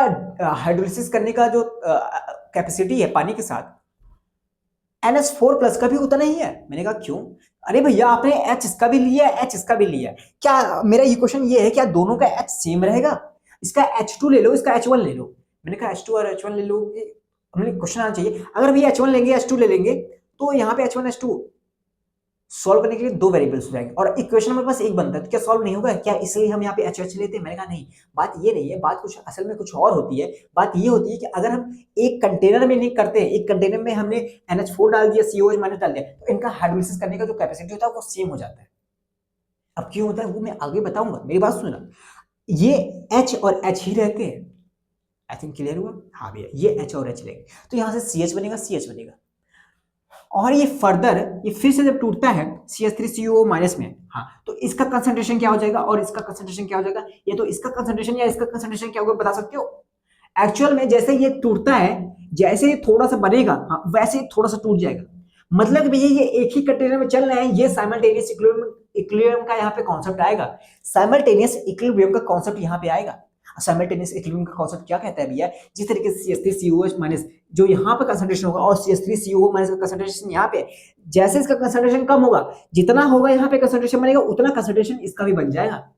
हाइड्रोलिसिस करने का जो कैपेसिटी है पानी के साथ, NH4 प्लस का भी उतना ही है। मैंने कहा क्यों, अरे भैया आपने H इसका भी लिया है, H इसका भी लिया है, क्या मेरा ये क्वेश्चन ये है, क्या दोनों का H सेम रहेगा, इसका H2 ले लो, इसका H1 ले लो। मैंने कहा H2 और H1 ले लो, हमने क्वेश्चन आना चाहिए, अगर भैया H1 लेंगे H2 ले लेंगे, तो यहाँ पे H1 H2 सॉल्व करने के लिए दो वेरिएबल्स हो जाएंगे, और इक्वेशन हमारे पास एक बनता है, तो क्या सॉल्व नहीं होगा क्या, इसलिए हम यहाँ पे HH लेते हैं। मैंने कहा नहीं, बात ये नहीं है, बात कुछ असल में कुछ और होती है। बात ये होती है कि अगर हम एक कंटेनर में नहीं करते हैं, एक कंटेनर में हमने NH4 डाल दिया, COH माइनस डाल दिया, तो इनका हाइड्रोलिसिस करने का जो कैपेसिटी होता है वो सेम हो जाता है। अब क्यों होता है वो मैं आगे बताऊंगा, मेरी बात सुनना। ये H और H ही रहते हैं, आई थिंक क्लियर हुआ। हाँ भैया, ये H और H लेंगे, तो यहाँ से CH बनेगा, CH बनेगा, और ये फर्दर ये फिर से जब टूटता है CH3COO माइनस में, हाँ, तो इसका कंसंट्रेशन क्या हो जाएगा और इसका कंसंट्रेशन क्या हो जाएगा, ये तो इसका कंसंट्रेशन या इसका कंसंट्रेशन क्या होगा बता सकते हो। एक्चुअल में जैसे ये टूटता है, जैसे ये थोड़ा सा बनेगा, हाँ, वैसे ही थोड़ा सा टूट जाएगा। मतलब भैया ये एक ही कंटेनर में चल रहे हैं, ये साइमल्टेनियस इक्विलिब्रियम का यहाँ पे कॉन्सेप्ट आएगा, साइमल्टेनियस इक्विलिब्रियम का कॉन्सेप्ट यहाँ पे आएगा। साइमल्टेनियस इक्विलिब्रियम का कॉन्सेप्ट क्या कहता है भैया, जिस तरीके से CH3COH माइनस जो यहाँ पे कंसंट्रेशन होगा और CH3COO माइनस का कंसंट्रेशन यहाँ पे, जैसे इसका कंसंट्रेशन कम होगा, जितना होगा यहाँ पे कंसंट्रेशन बनेगा, उतना कंसंट्रेशन इसका भी बन जाएगा।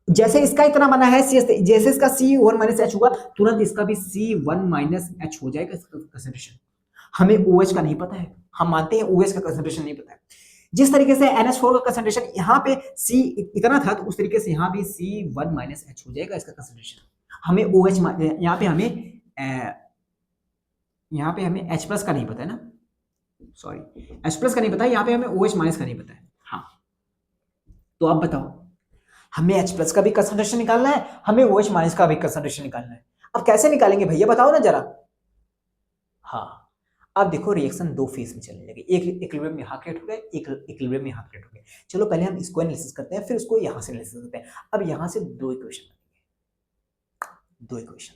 जैसे इसका इतना बना है जैसे इसका C1 माइनस H हुआ, तुरंत इसका भी C1 माइनस H हो जाएगा इसका कंसंट्रेशन। हमें OH का नहीं पता है, हम मानते हैं OH का कंसंट्रेशन नहीं पता है। जिस तरीके से NH4 का कंसंट्रेशन यहाँ पे C इतना था, तो उस तरीके से यहाँ भी C1 माइनस H हो जाएगा इसका कंसंट्रेशन। हमें OH यहाँ पे हमें H प्लस का नहीं पता है ना, सॉरी H प्लस का नहीं पता है, यहाँ पे हमें OH माइनस का नहीं पता है। हाँ, तो आप बताओ, हमें H प्लस का भी कंसंट्रेशन निकालना है, हमें OH माइनस का भी कंसंट्रेशन निकालना है। अब कैसे निकालेंगे भैया बताओ ना जरा। हाँ, अब देखो रिएक्शन दो फेज में चलने लगे, एक इक्विलिब्रियम यहाँ क्रिएट हो गया, एक इक्विलिब्रियम यहाँ क्रिएट हो गया। चलो पहले हम इसको एनालिसिस करते हैं, फिर उसको यहाँ से एनालिसिस करते हैं। अब यहाँ से दो इक्वेशन बनेंगे, दो इक्वेशन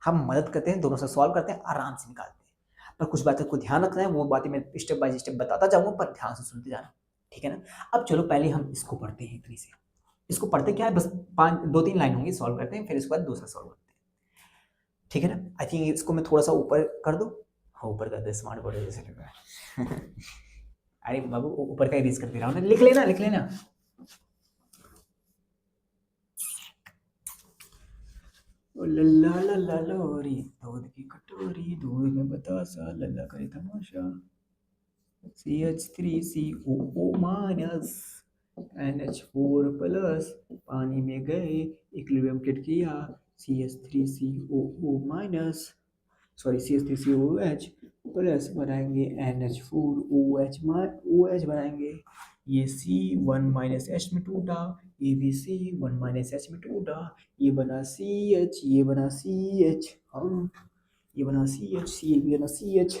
हम मदद करते हैं, दोनों से सॉल्व करते हैं, आराम से निकालते हैं। पर कुछ बातों को ध्यान रखना है, वो बातें मैं स्टेप बाय स्टेप बताता जाऊंगा, पर ध्यान से सुनते जाना, ठीक है ना। अब चलो पहले हम इसको पढ़ते हैं इतनी से, इसको पढ़ते क्या है, बस 2-3 लाइन होंगी, सॉल्व करते हैं, फिर इसके बाद दूसरा सॉल्व करते हैं, ठीक है ना। आई थिंक इसको मैं थोड़ा सा ऊपर कर दूं, हाँ ऊपर कर दे, स्मार्ट बोर्ड जैसे लग रहा है अरे बाबू ऊपर का इरेज कर दे रहा हूँ ना, लिख लेना लिख लेना। ओ लल्ला लल्ला लोरी, दूध की कटोरी, दूध में बतासा, लल्ला करे तमाशा, CH3COO माइनस NH4 प्लस, पानी में गए इक्विलिब्रियम किट किया, CH3COO minus, sorry CH3COOH plus बनाएंगे NH4OH OH बनाएंगे, ये C1 माइनस H में टूटा, ये भी C1 माइनस H में टूटा, ये बना CH, ये बना CH, हाँ ये बना CH, ये भी बना CH।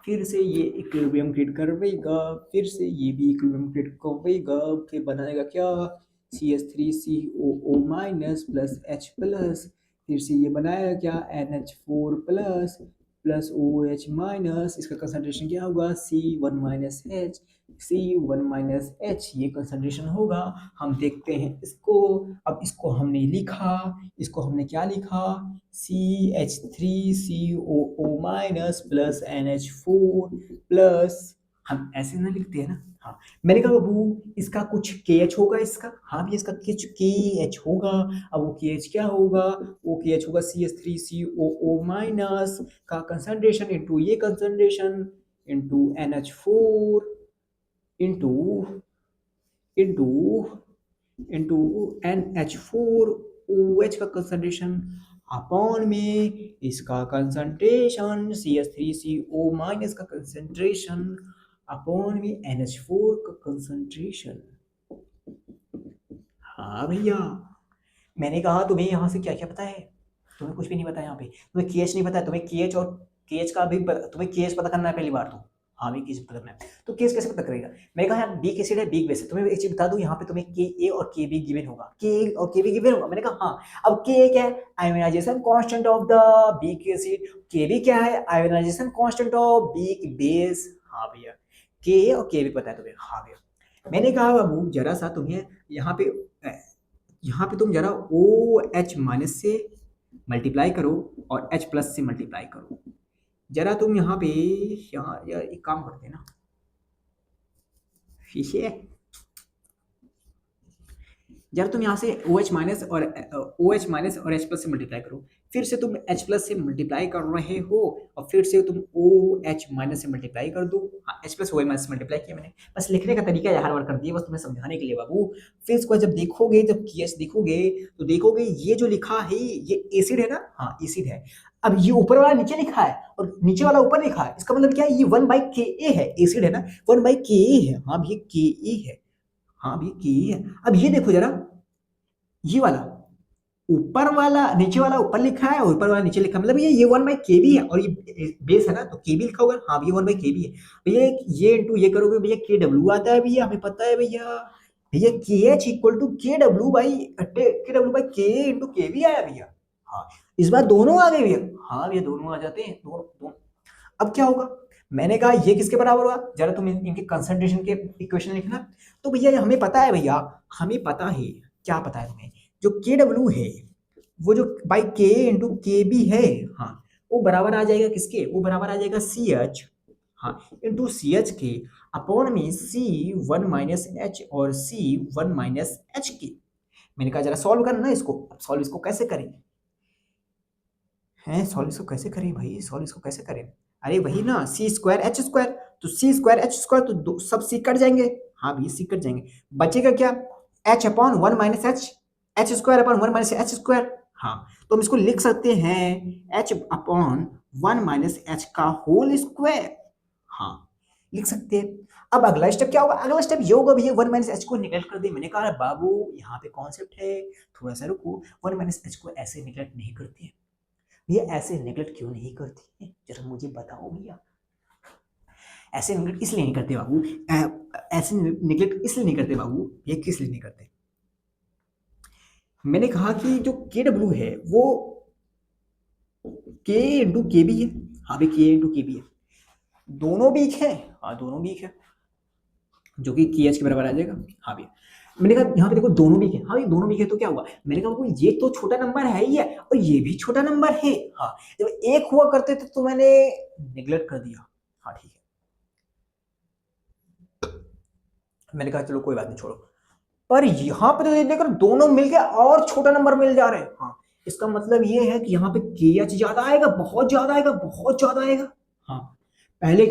फिर से ये इक्विलिब्रियम क्रिएट करवेगा, फिर से ये भी इक्विलिब्रियम क्रिएट करवेगा, फिर बनाएगा क्या CH3COO minus plus H plus, फिर से ये बनाएगा क्या NH4 plus plus OH minus, इसका कंसंट्रेशन क्या होगा C1 minus H, C1 minus H ये कंसंट्रेशन होगा। हम देखते हैं इसको, अब इसको हमने लिखा, इसको हमने क्या लिखा CH3COO minus plus NH4 plus, हम ऐसे ना लिखते हैं ना। हाँ मैंने कहा बाबू इसका कुछ KH होगा, इसका हाँ भी इसका कुछ KH होगा। अब वो KH क्या होगा, वो KH होगा CH3COO माइनस का कंसंट्रेशन इंटू ये concentration into NH4 into into into NH4OH का कंसंट्रेशन अपॉन में इसका कंसंट्रेशन CH3CO माइनस का कंसंट्रेशन अपॉन में NH4 का कंसंट्रेशन। हाँ भैया मैंने कहा तुम्हें यहाँ से क्या क्या पता है, तुम्हें कुछ भी नहीं पता, यहाँ पे तुम्हें KH नहीं पता है, तुम्हें KH और KH का भी तुम्हें KH पता करना है पहली बार तो। हाँ भी KH पता करना है तो KH कैसे पता करेगा, मैं कहा यार बीक एसिड है बीक बेस है, तुम्हें एक चीज बता दूं यहाँ पे तुम्हें Ka और Kb गिवन होगा, Ka और Kb गिवन होगा। मैंने कहा हाँ, अब Ka क्या है ionisation constant of the weak acid, Kb क्या है ionisation constant of weak base. हाँ भैया Ka और Kb पता है तुम्हें। हाँ भैया मैंने कहा बाबू जरा सा तुम्हें यहाँ पे तुम जरा OH माइनस से मल्टीप्लाई करो और H प्लस से मल्टीप्लाई करो। जरा तुम यहाँ पे यहाँ यार एक काम करते हैं ना, शीशे जरा तुम यहाँ से OH माइनस और H प्लस से मल्टीप्लाई करो, फिर से तुम H प्लस से मल्टीप्लाई कर रहे हो और फिर से तुम OH माइनस से मल्टीप्लाई कर दो। हाँ H प्लस OH माइनस से मल्टीप्लाई किया मैंने, बस लिखने का तरीका हर बार कर दिया बस तुम्हें समझाने के लिए बाबू। फिर इसको जब देखोगे जब KH देखोगे तो देखोगे ये जो लिखा है ये एसिड है ना, हाँ एसिड है। अब ये ऊपर वाला नीचे लिखा है और नीचे वाला ऊपर लिखा है, इसका मतलब क्या है ये 1/Ka है, एसिड है ना 1/Ka है। हाँ भी Ka है, हाँ भी Ka है। अब ये देखो जरा ये वाला ऊपर वाला नीचे वाला ऊपर लिखा है और ऊपर वाला नीचे लिखा है, मतलब ये 1/Kb है और ये बेस है ना तो Kb लिखा होगा। हाँ भैया 1/Kb है भैया, ये इंटू ये करोगे भैया Kw आता है भैया, हमें पता है भैया। भैया KH equal to KW/Ka into Kb आया भैया। हाँ इस बार दोनों आ गए भैया। हाँ भैया दोनों आ जाते हैं दोनों। अब क्या होगा, मैंने कहा ये किसके बराबर होगा, जरा तुम इनके कंसंट्रेशन के इक्वेशन लिखना। तो भैया हमें पता है भैया, हमें पता है, क्या पता है तुम्हें, जो KW है वो जो बाई Ka इंटू Kb है, हाँ वो बराबर आ जाएगा किसके, वो बराबर आ जाएगा CH, हाँ इंटू CH के अपॉन में C1 माइनस H और C1 माइनस H के। मैंने कहा जरा सॉल्व करना इसको। अब सॉल्व इसको कैसे करें हैं, सॉल्व इसको कैसे करें भाई, सॉल्व इसको कैसे करें, अरे वही ना C²H², तो C²H² तो सब C कट जाएंगे। हाँ भैया C कट जाएंगे, बचेगा क्या H upon 1 minus H, H² upon 1 minus H²। हाँ तो हम इसको लिख सकते हैं H अपॉन 1 माइनस H का होल स्क्वायर। हाँ लिख सकते हैं। अब अगला स्टेप क्या होगा, अगला स्टेप ये होगा भैया 1 माइनस H को निगलेक्ट कर दे। मैंने कहा बाबू यहाँ पे कॉन्सेप्ट है, थोड़ा सा रुको, 1 माइनस H को ऐसे निगलेक्ट नहीं करते हैं भैया, ऐसे नेगलेक्ट क्यों नहीं करती है जरा मुझे बताओ भैया। ऐसे नेगलेक्ट इसलिए नहीं करते बाबू, ऐसे नेगलेक्ट इसलिए नहीं करते बाबू, ये किस लिए नहीं करते, मैंने कहा कि जो KW है वो K इंटू Kb है। हाँ भाई K इंटू Kb है, दोनों वीक है। हाँ दोनों वीक है जो कि KH के बराबर आ जाएगा। हाँ भैया मैंने कहा यहाँ पे देखो दोनों वीक है। हाँ ये दोनों वीक है तो क्या हुआ, मैंने कहा ये तो छोटा नंबर है ही है और ये भी छोटा नंबर है। हाँ जब एक हुआ करते थे तो मैंने निगलेक्ट कर दिया। हाँ ठीक है, मैंने कहा चलो कोई बात नहीं छोड़ो, पर यहाँ पे तो देखकर दोनों मिलके और छोटा नंबर मिल जा रहे हैं। हाँ इसका मतलब ये है कि यहाँ पे KH ज्यादा आएगा, बहुत ज्यादा आएगा, बहुत ज्यादा आएगा। हाँ पहले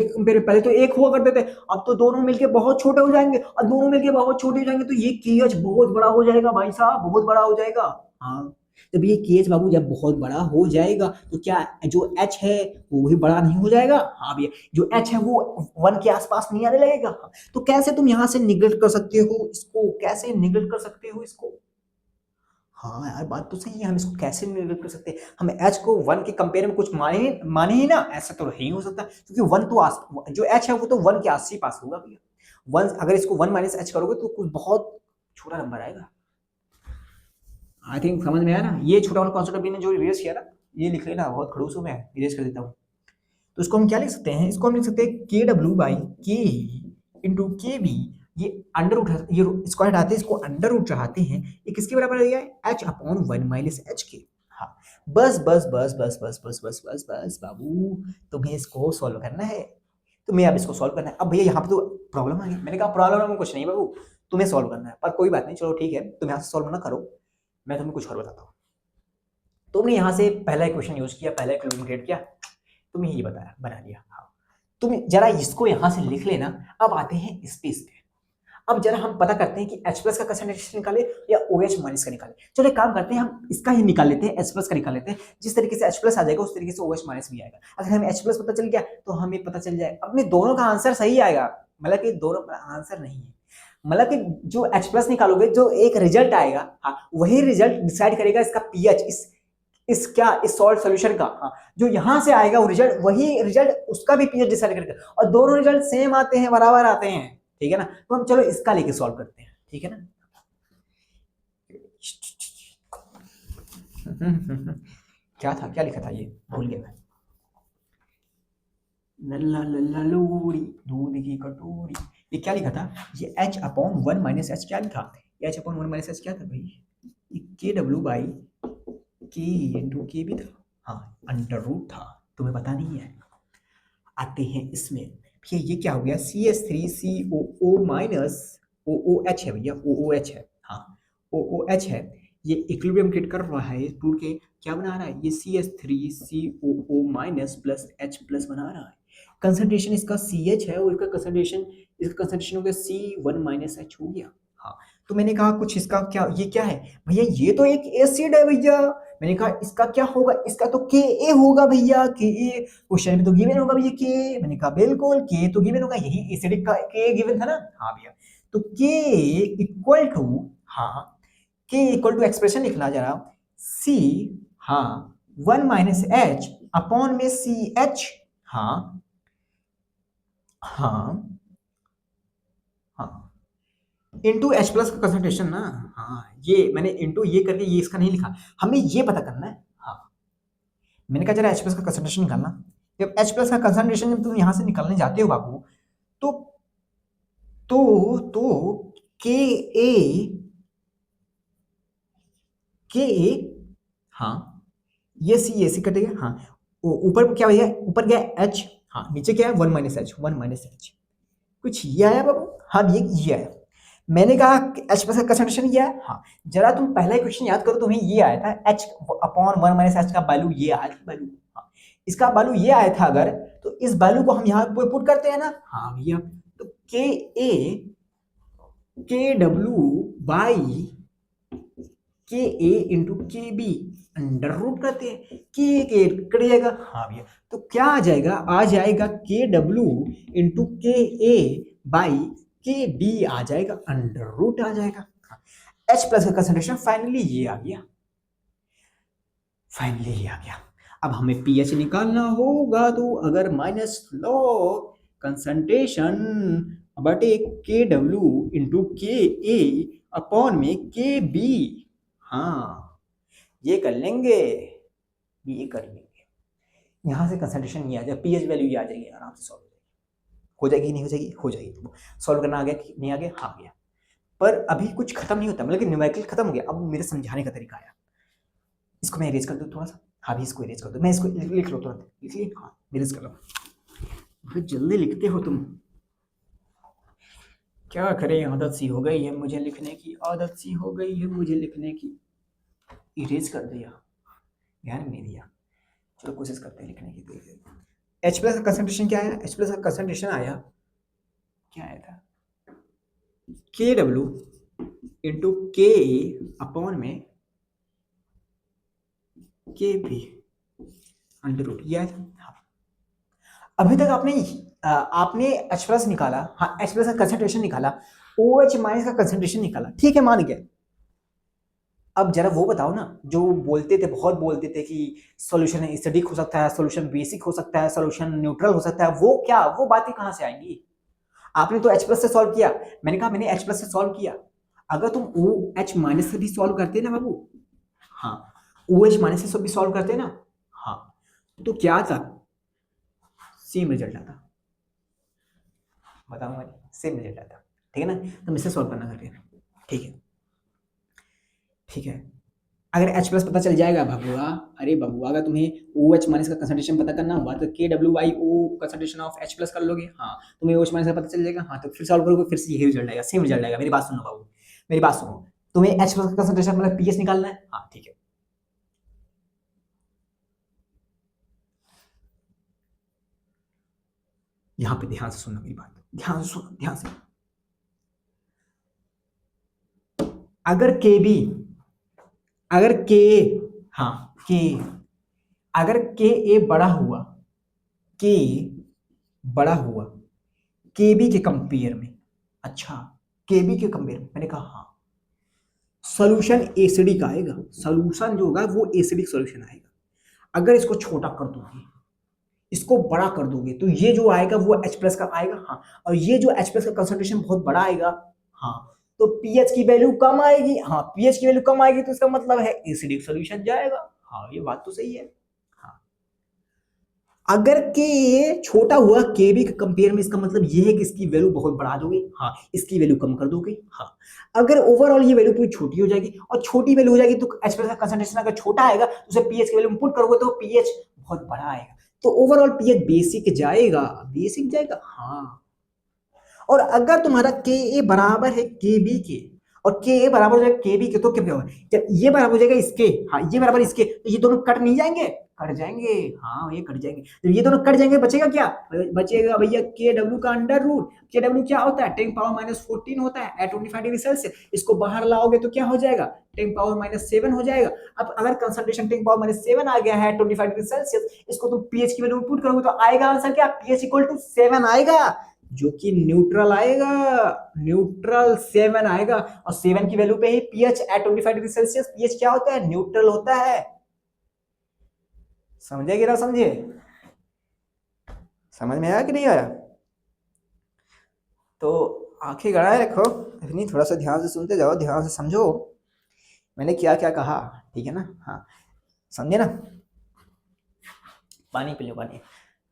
तो एक हुआ करते थे, अब तो दोनों मिलके बहुत छोटे हो जाएंगे और दोनों मिलके बहुत छोटे हो जाएंगे तो ये KH बहुत बड़ा हो जाएगा भाई साहब, बहुत बड़ा हो जाएगा। हाँ जब ये के एच बाबू जब बहुत बड़ा हो जाएगा तो क्या जो एच है वो भी बड़ा नहीं हो जाएगा? हाँ भैया, जो एच है वो 1 के आसपास नहीं आने लगेगा। तो कैसे तुम यहाँ से निगलेक्ट कर सकते हो इसको? कैसे निगलेक्ट कर सकते हो इसको? हाँ यार, बात तो सही है, हम इसको कैसे निगलेक्ट कर सकते हैं? हम एच को 1 के कंपेयर में कुछ माने ही ना, ऐसा तो नहीं हो सकता, क्योंकि 1 तो जो एच है वो तो 1 के आस ही पास होगा भैया। 1 अगर इसको 1 माइनस एच करोगे तो कुछ बहुत छोटा नंबर आएगा। आई थिंक समझ में आया ना? ये छोटा वाला कॉन्सेप्ट अभी ने जो इरेज किया ना, ये लिख लेना, बहुत खड़ूस हूं मैं, इरेज कर देता हूँ। तो इसको हम क्या लिख सकते हैं? इसको हम लिख सकते हैं के डब्ल्यू बाई के इंटू के बी। ये अंडर रूट, ये स्क्वायर हटाते हैं, इसको अंडर रूट चढ़ाते हैं, ये किसके बराबर आ गया है? एच अपॉन 1 माइनस एच के। हाँ, बस बस बस बस बस बस बस बस बस बाबू, तुम्हें इसको सॉल्व करना है। तुम्हें अब इसको सॉल्व करना है। अब भैया यहाँ पे तो प्रॉब्लम आ गई। मैंने कहा प्रॉब्लम में कुछ नहीं बाबू, तुम्हें सॉल्व करना है, पर कोई बात नहीं, चलो ठीक है, तुम यहाँ से सॉल्व ना करो, मैं तुम्हें कुछ और बताता हूँ। तुमने यहाँ से पहला इक्वेशन यूज किया, पहला इक्वेशन क्रिएट किया, तुमने ये बताया, बना लिया। हाँ, तुम जरा इसको यहाँ से लिख लेना। अब आते हैं स्पेस पे। अब जरा हम पता करते हैं कि H प्लस का कंसंट्रेशन निकाले या OH माइनस का निकाले। चलो एक काम करते हैं, हम इसका ही निकाल लेते हैं, H प्लस का निकाल लेते हैं। जिस तरीके से H प्लस आ जाएगा उस तरीके से OH माइनस भी आएगा। अगर हमें H प्लस पता चल गया तो हमें पता चल जाए, अपने दोनों का आंसर सही आएगा, मतलब कि दोनों का आंसर नहीं है, मतलब कि जो H प्लस निकालोगे, जो एक रिजल्ट आएगा, हाँ, वही रिजल्ट डिसाइड करेगा इसका पीएच, इस सॉल्ट सॉल्यूशन का। हाँ, जो यहां से आएगा वो रिजल्ट, वही रिजल्ट उसका भी पीएच डिसाइड करेगा, और दोनों रिजल्ट सेम आते हैं, बराबर आते हैं, ठीक है ना? तो हम चलो इसका लेके सॉल्व करते हैं, ठीक है ना? क्या था, क्या लिखा था, ये भूल गया मैं। लल्ला लल्ला लोरी दूध की कटोरी, ये क्या लिखा था? ये h अपॉन 1 माइनस एच क्या लिखा? h अपॉन 1 माइनस एच क्या था भाई? ये के डब्ल्यू बाई के इंटू के भी था। हाँ, अंडर रूट था, तुम्हें पता नहीं है। आते हैं इसमें, भैया ये क्या हो गया? CH3COO माइनस OOH है भैया, OOH है, हाँ, OOH है। ये इक्विलिब्रियम क्रिएट कर रहा है, टूट के क्या बना रहा है? ये CH3COO minus plus H plus बना रहा है। कंसंट्रेशन इसका CH है और इसका कंसंट्रेशन हो गया C1 माइनस H हो गया। हाँ, तो मैंने कहा कुछ इसका क्या, ये क्या है भैया? ये तो एक एसिड है भैया। मैंने कहा इसका क्या होगा? इसका तो Ka होगा भैया, Ka। क्वेश्चन में तो गिवन होगा भैया के। मैंने कहा बिल्कुल, के तो गिवन होगा, यही एसिडिक का के गिवन था ना। हाँ भैया, तो के इक्वल टू, हाँ, के इक्वल टू एक्सप्रेशन लिखना जरा, सी, हाँ, 1 माइनस एच अपॉन में सी एच, हाँ हाँ हाँ, इंटू एच प्लस का कंसंट्रेशन ना। हाँ, ये मैंने इंटू ये करके ये इसका नहीं लिखा, हमें ये पता करना है। हाँ, मैंने कहा जरा एच प्लस का कंसंट्रेशन निकालना। जब एच प्लस का कंसंट्रेशन जब तुम यहां से निकालने जाते हो बाबू, तो के ए, के ए, हाँ, ये सी कटेगा। हाँ, ऊपर क्या भैया? ऊपर गया एच, हाँ, नीचे क्या है? 1 माइनस एच, 1 माइनस एच। कुछ ये आया बाबू? हाँ, ये आया। मैंने कहा एच प्लस का कंसंट्रेशन ये है। हाँ, जरा तुम पहला क्वेश्चन याद करो, तुम्हें ये आया था एच अपॉन 1 माइनस एच का वैल्यू ये आया था, वैल्यू, हाँ, इसका वैल्यू ये आया था अगर, तो इस वैल्यू को हम यहाँ पे पुट करते हैं ना। हाँ भैया, तो के ए के डब्ल्यू बाई के ए इंटू के बी अंडर रूट करते हैं, के कट जाएगा। हाँ भैया, तो क्या आ जाएगा? आ जाएगा के डब्ल्यू इंटू के ए बाई के बी आ जाएगा, अंडर रूट आ जाएगा। एच प्लस का कंसंट्रेशन फाइनली ये आ गया, फाइनली ये आ गया। अब हमें पीएच निकालना होगा, तो अगर माइनस लॉग कंसंट्रेशन बटे के डब्ल्यू इंटू के ए अपॉन में के बी, हाँ, ये कर लेंगे, ये कर लेंगे। यहाँ से कंसंट्रेशन ये आ जाएगा, पीएच वैल्यू ये आ जाएगी, आराम से सॉल्व हो जाएगी। नहीं हो जाएगी? हो जाएगी। सॉल्व करना आ गया कि नहीं आ गया? हाँ गया। पर अभी कुछ खत्म नहीं होता, मतलब कि न्यूमेरिकल खत्म हो गया, अब मेरे समझाने का तरीका आया। इसको मैं इरेज कर दूँ थोड़ा सा। हाँ भी, इसको इरेज कर दो, मैं इसको लिख लो तुरंत, लिखिए, हाँ, इरेज कर लो। बहुत जल्दी लिखते हो तुम, क्या करें, आदत सी हो गई है मुझे लिखने की, आदत सी हो गई है मुझे लिखने की। इरेज कर दिया, ध्यान नहीं दिया। चलो कोशिश करते हैं लिखने की। एच प्लस का कंसंट्रेशन क्या आया? एच प्लस का कंसंट्रेशन आया, क्या आया था? के डब्ल्यू इंटू के अपॉन में के बी अंडर रूट ये हाँ। अभी तक आपने H प्लस निकाला, हाँ H प्लस का कंसंट्रेशन निकाला, OH माइनस का कंसंट्रेशन निकाला, ठीक है मान गए। अब जरा वो बताओ ना, जो बोलते थे बहुत बोलते थे कि सॉल्यूशन एसिडिक हो सकता है, सॉल्यूशन बेसिक हो सकता है, सॉल्यूशन न्यूट्रल हो सकता है, वो क्या वो बातें कहां से आएंगी? आपने तो H प्लस से सॉल्व किया, मैंने कहा मैंने H प्लस से सॉल्व किया। अगर तुम OH माइनस से भी सॉल्व करते ना बाबू, हाँ OH माइनस से भी सॉल्व करते ना, हाँ तो क्या था, सेम रिजल्ट आता। बताऊंगा सेम रिजल्ट आता, ठीक है ना। तुम इसे सॉल्व करना करके, ठीक है ठीक है। अगर H प्लस पता चल जाएगा बबुआ, अरे बबुआ अगर तुम्हें OH माइनस का कंसंट्रेशन पता करना हुआ तो KWO concentration of H plus कर लोगे, हाँ तुम्हें OH माइनस का पता चल जाएगा, हाँ तो फिर सॉल्व करोगे, फिर से यही रिजल्ट आएगा, सेम रिजल्ट आएगा। मेरी बात सुनो बाबू, मेरी बात सुनो, तुम्हें H प्लस का कंसंट्रेशन मतलब पीएच निकालना है, हाँ ठीक है। यहाँ पे ध्यान से सुनना मेरी बात, ध्यान से सुनो ध्यान से। अगर KB, अगर के, हाँ के, अगर के ए बड़ा हुआ, के बड़ा हुआ केबी के कंपेयर में, अच्छा केबी के कंपेयर में, मैंने कहा हाँ सोल्यूशन एसिडिक आएगा, सोल्यूशन जो होगा वो एसिडिक सोल्यूशन आएगा। अगर इसको छोटा कर दोगे, इसको बड़ा कर दोगे तो ये जो आएगा वो H प्लस का आएगा, हाँ और ये जो H प्लस का कंसंट्रेशन बहुत बड़ा आएगा, हाँ तो पीएच की वैल्यू कम आएगी, हाँ पीएच की वैल्यू कम आएगी तो इसका मतलब है एसिडिक सोल्यूशन जाएगा, हाँ ये बात तो सही है। हाँ अगर के छोटा हुआ के बी के कंपेयर में, इसका मतलब ये है कि इसकी वैल्यू बहुत बढ़ा दोगे, हाँ इसकी वैल्यू कम कर दोगे, हाँ अगर ओवरऑल ये वैल्यू पूरी छोटी हो जाएगी और छोटी वैल्यू हो जाएगी तो H प्लस का कंसंट्रेशन अगर छोटा आएगा तो उसे पीएच की वैल्यू में पुट करोगे तो पीएच बहुत बड़ा आएगा, तो ओवरऑल पीएच बेसिक जाएगा, बेसिक जाएगा, हाँ। और अगर तुम्हारा के ए बराबर है के बी के, और के ए बराबर हो जाएगा के बी के, तो क्या होगा, जब ये बराबर हो जाएगा इसके, हाँ ये बराबर इसके, तो ये दोनों कट नहीं जाएंगे, कट जाएंगे, हाँ ये कट जाएंगे, जब ये दोनों कट जाएंगे बचेगा क्या, बचेगा भैया के डब्ल्यू का अंडर रूट, के डब्ल्यू क्या होता है 10⁻⁴ होता है एट 25 डिग्री सेल्सियस, इसको बाहर लाओगे तो क्या हो जाएगा 10⁻⁷ हो जाएगा। अब अगर कंसंट्रेशन 10⁻⁷ आ गया है 25 डिग्री सेल्सियस, इसको तुम पीएच की वैल्यू में पुट करोगे तो आएगा आंसर क्या, पीएच इक्वल टू 7 आएगा, जो कि न्यूट्रल आएगा, न्यूट्रल 7 आएगा। और 7 की वैल्यू पे ही pH at 25 degree Celsius pH क्या होता है, न्यूट्रल होता है। समझे कि ना समझे, समझ में आया कि नहीं आया? तो आंखें गड़ाए रखो, इतनी थोड़ा सा ध्यान से सुनते जाओ, ध्यान से समझो मैंने क्या क्या कहा, ठीक है ना, हाँ समझे ना। पानी पी लो, पानी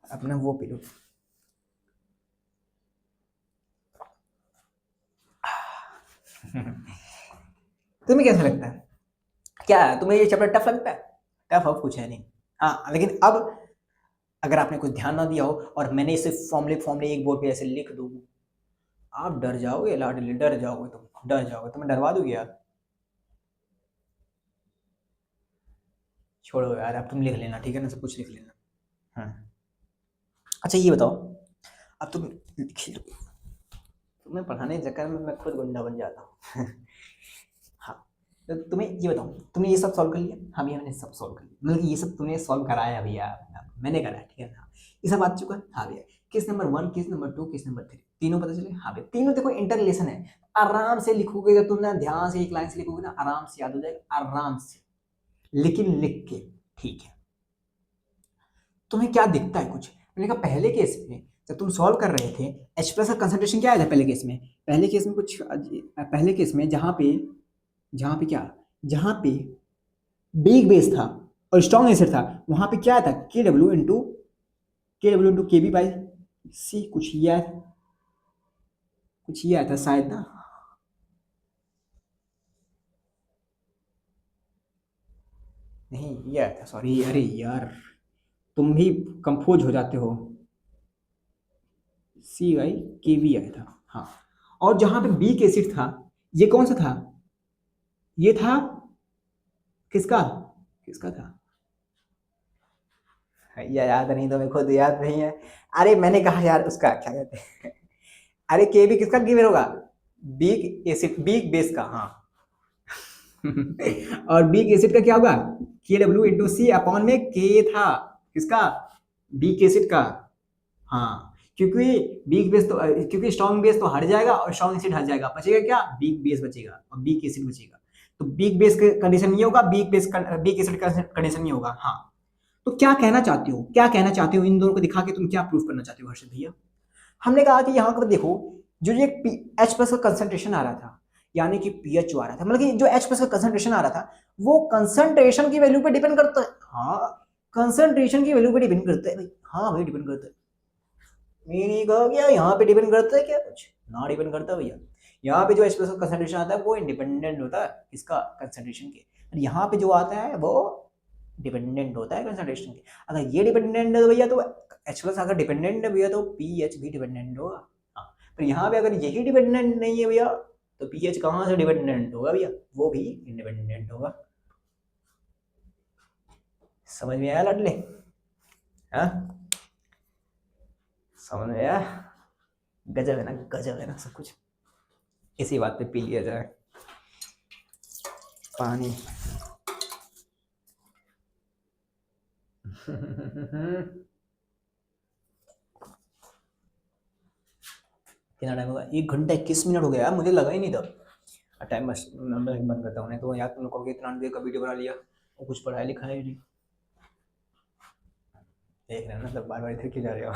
अपना वो पी लो। तुम्हें कैसा लगता है, क्या तुम्हें ये चैप्टर टफ लगता है? टफ अब कुछ है नहीं, हाँ लेकिन अब अगर आपने कुछ ध्यान ना दिया हो और मैंने इसे फॉर्मूले फॉर्मूले एक बोर्ड पे ऐसे लिख दूँ, आप डर जाओगे लाडली, डर जाओगे, तुम डर जाओगे, तुम्हें डरवा दूंगी यार। छोड़ो यार, अब तुम लिख लेना, ठीक है ना, सब कुछ लिख लेना। हाँ अच्छा ये बताओ, अब तुम तुम्हें पढ़ाने के चक्कर में मैं खुद गुंडा बन जाता हूँ। हाँ तो तुम्हें ये बताओ, तुमने ये सब सॉल्व कर लिया, हाँ भैया मैंने सब सॉल्व कर लिया, मतलब ये सब तुमने सॉल्व कराया भैया, मैंने कराया, ठीक है ना, ये सब आ चुका है, हाँ भैया case number 1, case number 2, case number 3 तीनों पता चले, हाँ भैया तीनों देखो इंटर रिलेशन है, आराम से लिखोगे, जब तुम ना ध्यान से एक लाइन से लिखोगे ना आराम से याद हो जाएगा, आराम से, लेकिन लिख के, ठीक है। तुम्हें क्या दिखता है कुछ, मैंने कहा पहले केस में जब तुम सॉल्व कर रहे थे H प्लस का कंसंट्रेशन क्या आया था पहले केस में, पहले केस में कुछ पहले केस में जहाँ पे क्या, जहाँ पे बिग बेस था और स्ट्रॉन्ग एसिड था, वहां पे क्या था के डब्ल्यू इंटू के बी बाई सी, कुछ ये आया था, कुछ ये आया था शायद ना, नहीं ये आया था, सॉरी, अरे यार तुम भी कंफ्यूज हो जाते हो, सी बाई के वी आया था, हाँ। और जहां पे बीक एसिड था, ये कौन सा था, ये था किसका, किसका था, या याद नहीं, तो मेरे खुद याद नहीं है, अरे मैंने कहा यार उसका क्या कहते हैं, अरे के भी किसका गिवन होगा, बीक एसिड, बीक बेस का, हाँ और बीक एसिड का क्या होगा, के डब्ल्यू इंटू सी अपॉन में के था किसका, बीक एसिड का। हाँ, क्योंकि बीक बेस तो क्योंकि स्ट्रॉन्ग बेस तो हट जाएगा और स्ट्रॉन्ग एसिड हट जाएगा, बचेगा क्या, बीक बेस बचेगा और बीक एसिड बचेगा। तो बीक बेस कंडीशन ये होगा, बीक एसिड कंडीशन ये होगा। हाँ, तो क्या कहना चाहते हो, क्या कहना चाहते हो, इन दोनों को दिखा के तुम क्या प्रूफ करना चाहते हो हर्षित भैया। हमने कहा कि यहाँ पर देखो, जो ये एच प्लस का कंसंट्रेशन आ रहा था, यानी कि पीएच जो आ रहा था, मतलब कि जो एच प्लस का कंसंट्रेशन आ रहा था, वो कंसंट्रेशन की वैल्यू पे डिपेंड करता है। हाँ, कंसंट्रेशन की वैल्यू पे डिपेंड करता है भाई। हाँ भाई, डिपेंड करता है। मैंने कहा क्या यहाँ पे डिपेंड करता है क्या, कुछ ना डिपेंड करता भैया। यहाँ पे जो एच प्लस का कंसंट्रेशन आता है वो इंडिपेंडेंट होता है इसका कंसंट्रेशन के, और यहाँ पे जो आता है वो डिपेंडेंट होता है कंसंट्रेशन के। अगर ये डिपेंडेंट है भैया तो एच प्लस अगर डिपेंडेंट है भैया तो पी एच भी डिपेंडेंट होगा। हाँ, पर यहाँ पे अगर यही डिपेंडेंट नहीं है भैया तो पी एच कहाँ से डिपेंडेंट होगा भैया, वो भी इंडिपेंडेंट होगा। समझ में आया लडले, हाँ समझ में आया। गजब है ना सब कुछ। इसी बात पे पी लिया जाए पानी। कितना टाइम होगा, 1 घंटा 21 मिनट हो गया यार, मुझे लगा ही नहीं था। टाइम बस नंबर बंद करता हूँ, नहीं तो यार तुम लोग कहोगे इतना देर का वीडियो बना लिया और कुछ पढ़ाई लिखाई ही नहीं। देख रहे हो ना, मतलब बार बार इधर क्यों जा रहे हो।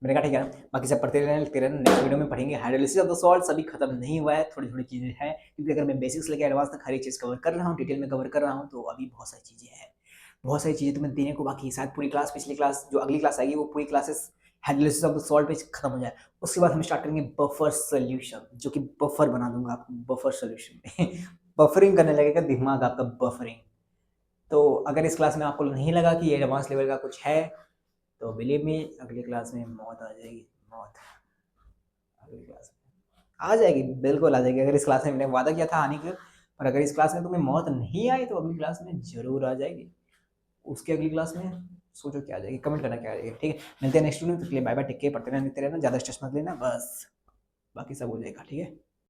मैंने कहा ठीक है, बाकी सब पढ़ते रहना लिखते रहना, नेक्स्ट वीडियो में पढ़ेंगे। हाइड्रोलिसिस ऑफ द सॉल्ट अभी खत्म नहीं हुआ है, थोड़ी थोड़ी चीज़ें हैं, क्योंकि अगर मैं बेसिक्स लेके एडवांस तक हर एक चीज़ कवर कर रहा हूँ, डिटेल में कवर कर रहा हूँ, तो अभी बहुत सारी चीज़ें हैं, बहुत सारी चीज़ें तुम्हें देने को बाकी। शायद पूरी क्लास, पिछली क्लास जो अगली क्लास आएगी वो पूरी classes hydrolysis of the salt पे खत्म हो जाए। उसके बाद हम स्टार्ट करेंगे बफर सोल्यूशन, जो कि बफर बना दूंगा आपको बफर सोल्यूशन में। बफरिंग करने लगेगा दिमाग आपका, बफरिंग। तो अगर इस क्लास में आपको नहीं लगा कि ये एडवांस लेवल का कुछ है, तो बिलीव मी अगली क्लास में मौत आ जाएगी, मौत। अगली क्लास में आ जाएगी, बिल्कुल आ जाएगी। अगर इस क्लास में मैंने वादा किया था आने का, पर अगर इस क्लास में तुम्हें मौत नहीं आई तो अगली क्लास में जरूर आ जाएगी। उसके अगली क्लास में सोचो क्या आ जाएगी, कमेंट करना क्या आ जाएगी। ठीक है, मिलते हैं नेक्स्ट वीडियो में, तो बाय बाय, टेक केयर, पढ़ते रहना लिखते रहना, ज़्यादा स्ट्रेस मत लेना बस, बाकी सब हो जाएगा। ठीक है।